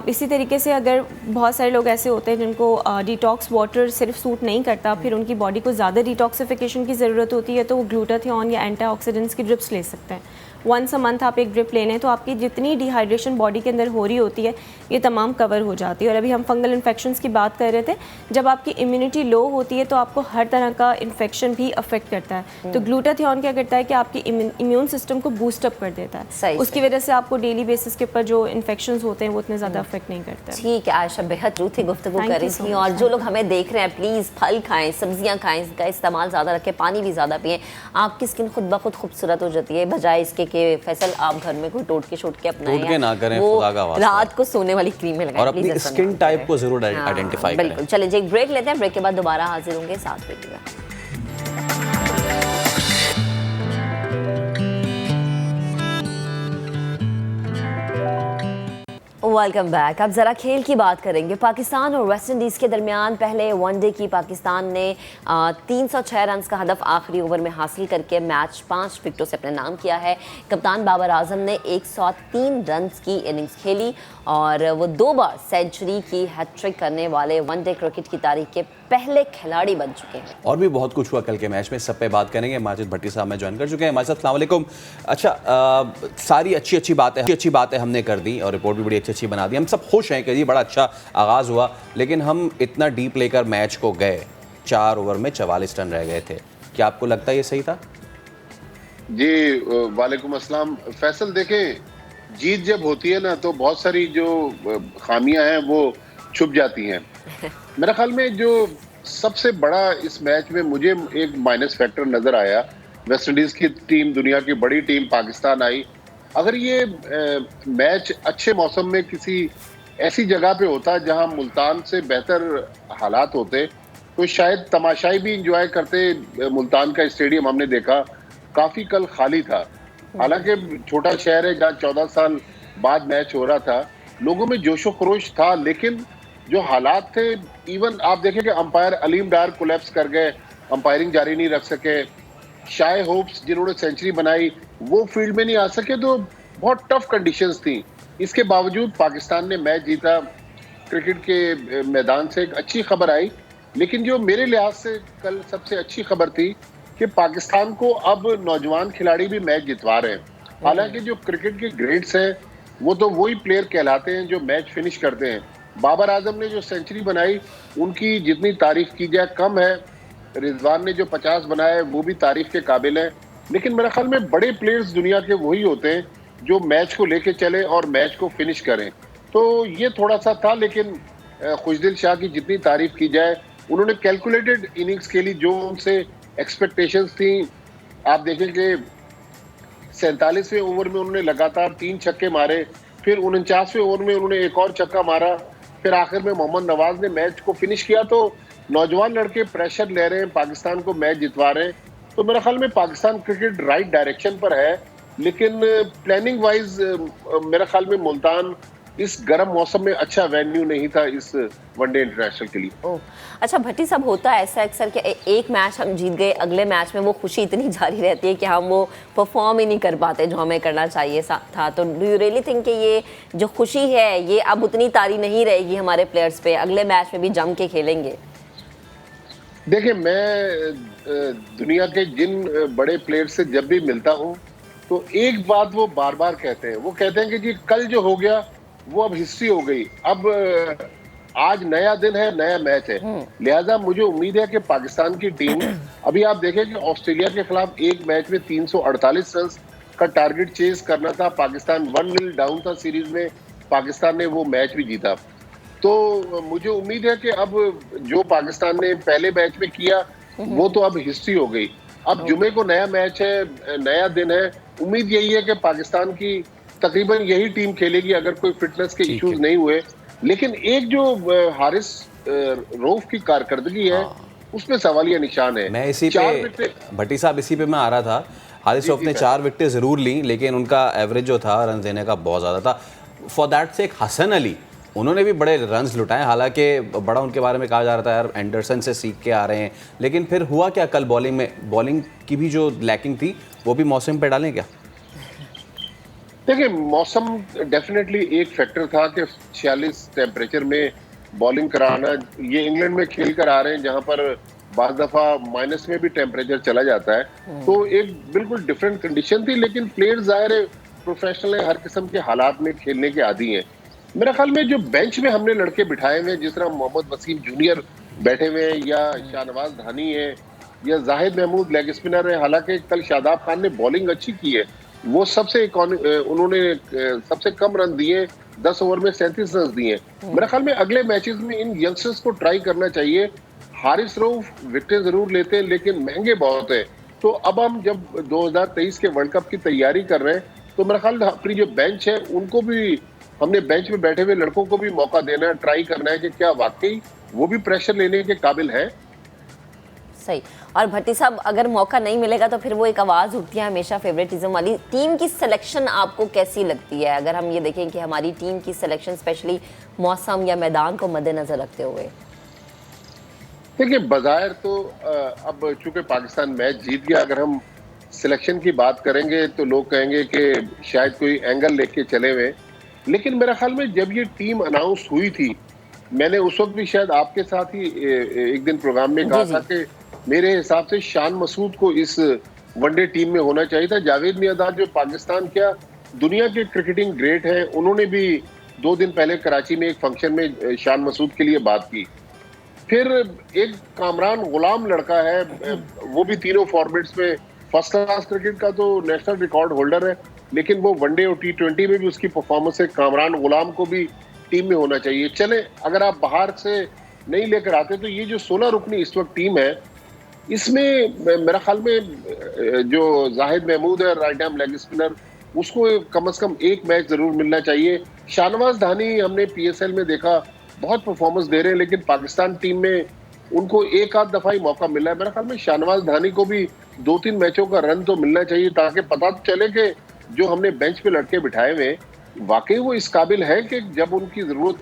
इसी तरीके से अगर बहुत सारे लोग ऐसे होते हैं जिनको डिटॉक्स वाटर सिर्फ सूट नहीं करता, फिर उनकी बॉडी को ज़्यादा डिटॉक्सिफिकेशन की ज़रूरत होती है, तो वो ग्लूटाथियोन या एंटीऑक्सीडेंट्स की ड्रिप्स ले सकते हैं। वंस अ मंथ आप एक ड्रिप ले लें तो आपकी जितनी डिहाइड्रेशन बॉडी के अंदर हो रही होती है ये तमाम कवर हो जाती है। और अभी हम फंगल इन्फेक्शंस की बात कर रहे थे, जब आपकी इम्यूनिटी लो होती है तो आपको हर तरह का इन्फेक्शन भी अफेक्ट करता है। तो ग्लूटाथियोन क्या करता है कि आपकी इम्यून सिस्टम को बूस्टअप कर देता है, उसकी वजह से आपको डेली बेसिस के ऊपर जो इन्फेक्शंस होते हैं वो उतने ज़्यादा अफेक्ट नहीं करते। ठीक है आयशा, बेहद ट्रूथी गुफ्तगू कर रही थी। और जो लोग हमें देख रहे हैं, प्लीज़ फल खाएं, सब्जियां खाएं, इसका इस्तेमाल ज़्यादा रखें, पानी भी ज़्यादा पिएं, आपकी स्किन खुद ब खुद खूबसूरत हो जाती है, बजाय इसके कि फैसल आप घर में कोई टोट के अपनाएं, टोट के ना करें, वो खुदा का वास्ता, रात को सोने वाली क्रीम में लगाएं और अपनी स्किन टाइप को जरूर आइडेंटिफाई करें। बिल्कुल। चलिए जी, एक ब्रेक लेते हैं, ब्रेक के बाद दोबारा हाजिर होंगे, साथ रहिएगा। Welcome back. अब ज़रा खेल की बात करेंगे। पाकिस्तान और वेस्ट इंडीज़ के दरमियान पहले वनडे की पाकिस्तान ने 306 रन का हदफ आखिरी ओवर में हासिल करके मैच 5 विकेटों से अपने नाम किया है। कप्तान बाबर आजम ने 103 रन की इनिंग्स खेली और वो 2 बार सेंचुरी की हैट्रिक करने वाले वनडे क्रिकेट की तारीख के पहले खिलाड़ी बन चुके हैं। और भी बहुत कुछ हुआ कल के मैच में, सब पे बात करेंगे। माजिद भट्टी साहब में ज्वाइन कर चुके हैं हमारे साथ। अस्सलाम वालेकुम। अच्छा, सारी अच्छी बातें हमने कर दी और रिपोर्ट भी बड़ी अच्छी बना दी। हम सब खुश हैं कि जी बड़ा अच्छा आगाज़ हुआ, लेकिन हम इतना डीप लेकर मैच को गए, 4 ओवर में 44 रन रह गए थे। क्या आपको लगता है ये सही था? जी वालेकुम अस्सलाम। फैसल, देखें, जीत जब होती है ना तो बहुत सारी जो खामियां हैं वो छुप जाती हैं। मेरा ख्याल में जो सबसे बड़ा इस मैच में मुझे एक माइनस फैक्टर नजर आया वेस्ट इंडीज की टीम, दुनिया की बड़ी टीम पाकिस्तान आई। अगर ये मैच अच्छे मौसम में किसी ऐसी जगह पे होता जहां मुल्तान से बेहतर हालात होते तो शायद तमाशाई भी इंजॉय करते। मुल्तान का स्टेडियम हमने देखा काफी कल खाली था। हालांकि छोटा शहर है जहाँ 14 साल बाद मैच हो रहा था, लोगों में जोशो खरोश था, लेकिन जो हालात थे, इवन आप देखें कि अंपायर अलीम डार कोलैप्स कर गए, अंपायरिंग जारी नहीं रख सके। शाय होप्स जिन्होंने सेंचुरी बनाई वो फील्ड में नहीं आ सके, तो बहुत टफ कंडीशंस थी। इसके बावजूद पाकिस्तान ने मैच जीता। क्रिकेट के मैदान से एक अच्छी खबर आई, लेकिन जो मेरे लिहाज से कल सबसे अच्छी खबर थी कि पाकिस्तान को अब नौजवान खिलाड़ी भी मैच जितवा रहे हैं। हालांकि जो क्रिकेट के ग्रेड्स हैं वो तो वही प्लेयर कहलाते हैं जो मैच फिनिश करते हैं। बाबर आजम ने जो सेंचुरी बनाई उनकी जितनी तारीफ की जाए कम है। रिजवान ने जो 50 बनाए वो भी तारीफ के काबिल है। लेकिन मेरे ख्याल में बड़े प्लेयर्स दुनिया के वही होते हैं जो मैच को लेके चले और मैच को फिनिश करें। तो ये थोड़ा सा था, लेकिन खुशदिल शाह की जितनी तारीफ की जाए, उन्होंने कैलकुलेटेड इनिंग्स खेली जो उनसे एक्सपेक्टेशंस थी। आप देखें कि 47वें ओवर में उन्होंने लगातार 3 छक्के मारे, फिर 49वें ओवर में उन्होंने एक और छक्का मारा, फिर आखिर में मोहम्मद नवाज ने मैच को फिनिश किया। तो नौजवान लड़के प्रेशर ले रहे हैं, पाकिस्तान को मैच जितवा रहे हैं। तो मेरे ख्याल में पाकिस्तान क्रिकेट राइट डायरेक्शन पर है, लेकिन प्लानिंग वाइज मेरे ख्याल में मुल्तान इस गर्म मौसम में अच्छा वेन्यू नहीं था इस वनडे इंटरनेशनल के लिए। अच्छा भट्टी साहब, होता है ऐसा अक्सर कि एक मैच हम जीत गए, अगले मैच में वो खुशी इतनी जारी रहती है कि हम वो परफॉर्म ही नहीं कर पाते जो हमें करना चाहिए था। तो डू यू रियली थिंक कि ये जो खुशी है ये अब उतनी तारी नहीं रहेगी हमारे प्लेयर्स पे, अगले मैच में भी जम के खेलेंगे? देखिए, मैं दुनिया के जिन बड़े प्लेयर से जब भी मिलता हूँ तो एक बात वो बार बार कहते हैं, वो कहते हैं कि जी कल जो हो गया वो अब हिस्ट्री हो गई, अब आज नया दिन है, नया मैच है। लिहाजा मुझे उम्मीद है कि पाकिस्तान की टीम, अभी आप देखें कि ऑस्ट्रेलिया के खिलाफ एक मैच में 348 रन का टारगेट चेज करना था, पाकिस्तान 1-0 डाउन था सीरीज में, पाकिस्तान ने वो मैच भी जीता। तो मुझे उम्मीद है कि अब जो पाकिस्तान ने पहले मैच में किया वो तो अब हिस्ट्री हो गई। अब जुमे को नया मैच है, नया दिन है। उम्मीद यही है कि पाकिस्तान की तकरीबन यही टीम खेलेगी अगर कोई फिटनेस के इश्यूज नहीं हुए। लेकिन एक जो हारिस रऊफ की कारकर्दगी है उसमें सवालिया निशान है। मैं इसी पे भट्टी साहब इसी पे मैं आ रहा था। हारिस रऊफ ने 4 विकेटें जरूर ली, लेकिन उनका एवरेज जो था रन देने का बहुत ज़्यादा था। फॉर दैट से हसन अली, उन्होंने भी बड़े रन्स लुटाए। हालांकि बड़ा उनके बारे में कहा जा रहा था यार एंडरसन से सीख के आ रहे हैं, लेकिन फिर हुआ क्या कल बॉलिंग में? बॉलिंग की भी जो लैकिंग थी वो भी मौसम पे डालें क्या? देखिए, मौसम डेफिनेटली एक फैक्टर था कि 46 टेम्परेचर में बॉलिंग कराना। ये इंग्लैंड में खेल कर आ रहे हैं जहां पर बाज़ दफ़ा माइनस में भी टेम्परेचर चला जाता है, तो एक बिल्कुल डिफरेंट कंडीशन थी। लेकिन प्लेयर ज़ाहिर है प्रोफेशनल है, हर किस्म के हालात में खेलने के आदी हैं। मेरा ख्याल में जो बेंच में हमने लड़के बिठाए हुए, जिस तरह मोहम्मद वसीम जूनियर बैठे हुए हैं, या शाहनवाज धानी है, या जाहिद महमूद लेग स्पिनर है। हालांकि कल शादाब खान ने बॉलिंग अच्छी की है, वो उन्होंने सबसे कम रन दिए, 10 ओवर में 37 रन दिए। मेरे ख्याल में अगले मैचेस में इन यंगस्टर्स को ट्राई करना चाहिए। हारिस रऊफ विकेट जरूर लेते हैं लेकिन महंगे बहुत है। तो अब हम जब 2023 के वर्ल्ड कप की तैयारी कर रहे हैं तो मेरा ख्याल अपनी जो बेंच है उनको भी, हमने बेंच में बैठे हुए लड़कों को भी मौका देना है, ट्राई करना है कि क्या वाकई वो भी प्रेशर लेने के काबिल है। सही। और भट्टी साहब, अगर मौका नहीं मिलेगा तो फिर वो एक आवाज़ उठती है हमेशा फेवरेटिज्म वाली। टीम की सिलेक्शन आपको कैसी लगती है, अगर हम ये देखें कि हमारी टीम की सिलेक्शन स्पेशली मौसम या मैदान को मद्देनजर रखते हुए? देखिए, बज़ाहिर तो अब चूंकि पाकिस्तान मैच जीत गया, अगर हम सिलेक्शन की बात करेंगे तो लोग कहेंगे कि शायद कोई एंगल लेके चले हुए। लेकिन मेरे ख्याल में जब ये टीम अनाउंस हुई थी, मैंने उस वक्त भी शायद आपके साथ ही एक दिन प्रोग्राम में कहा था कि मेरे हिसाब से शान मसूद को इस वनडे टीम में होना चाहिए था। जावेद मियांदाद जो पाकिस्तान क्या दुनिया के क्रिकेटिंग ग्रेट हैं, उन्होंने भी 2 दिन पहले कराची में एक फंक्शन में शान मसूद के लिए बात की। फिर एक कामरान गुलाम लड़का है, वो भी तीनों फॉर्मेट्स में फर्स्ट क्लास क्रिकेट का तो नेशनल रिकॉर्ड होल्डर है, लेकिन वो वनडे और T20 में भी उसकी परफॉर्मेंस है। कामरान गुलाम को भी टीम में होना चाहिए। चले, अगर आप बाहर से नहीं लेकर आते तो ये जो 16 रुकनी इस वक्त टीम है, इसमें मेरा ख्याल में जो जाहिद महमूद है राइट आर्म लेग स्पिनर, उसको कम से कम एक मैच जरूर मिलना चाहिए। शाहनवाज धानी हमने PSL में देखा बहुत परफॉर्मेंस दे रहे हैं, लेकिन पाकिस्तान टीम में उनको एक आध दफा ही मौका मिला है। मेरे ख्याल में शाहनवाज धानी को भी 2-3 मैचों का रन तो मिलना चाहिए, ताकि पता चले कि जो हमने बेंच पे लड़के बिठाए हुए वाकई वो इस काबिल है कि जब उनकी जरूरत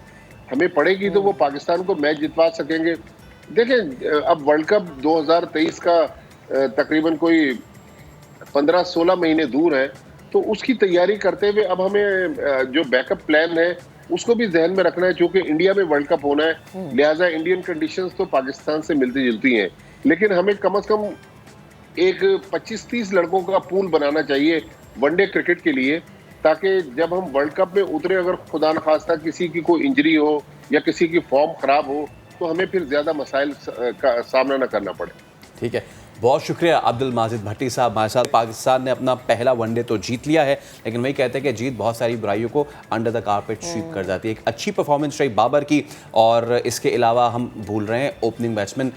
हमें पड़ेगी तो वो पाकिस्तान को मैच जितवा सकेंगे। देखें, अब वर्ल्ड कप 2023 का तकरीबन कोई 15-16 महीने दूर है, तो उसकी तैयारी करते हुए अब हमें जो बैकअप प्लान है उसको भी ध्यान में रखना है। चूंकि इंडिया में वर्ल्ड कप होना है, लिहाजा इंडियन कंडीशंस तो पाकिस्तान से मिलती जुलती हैं, लेकिन हमें कम से कम एक 25-30 लड़कों का पूल बनाना चाहिए वनडे क्रिकेट के लिए, ताकि जब हम वर्ल्ड कप में उतरे, अगर खुदा न खास्ता किसी की कोई इंजरी हो या किसी की फॉर्म खराब हो, तो हमें फिर ज्यादा मसाइल का सामना न करना पड़े। ठीक है, बहुत शुक्रिया अब्दुल माजिद भट्टी साहब हमारे साथ। पाकिस्तान ने अपना पहला वनडे तो जीत लिया है, लेकिन वही कहते हैं कि जीत बहुत सारी बुराइयों को अंडर द कारपेट स्वीप कर जाती है। एक अच्छी परफॉर्मेंस रही बाबर की, और इसके अलावा हम भूल रहे हैं ओपनिंग बैट्समैन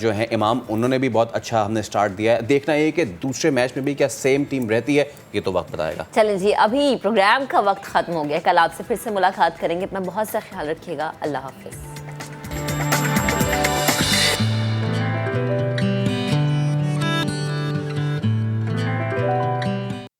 जो हैं इमाम, उन्होंने भी बहुत अच्छा हमने स्टार्ट दिया है। देखना ये कि दूसरे मैच में भी क्या सेम टीम रहती है, ये तो वक्त बताएगा। चलें जी, अभी प्रोग्राम का वक्त ख़त्म हो गया। कल आपसे फिर से मुलाकात करेंगे। अपना बहुत सा ख्याल रखिएगा। अल्लाह हाफिज़।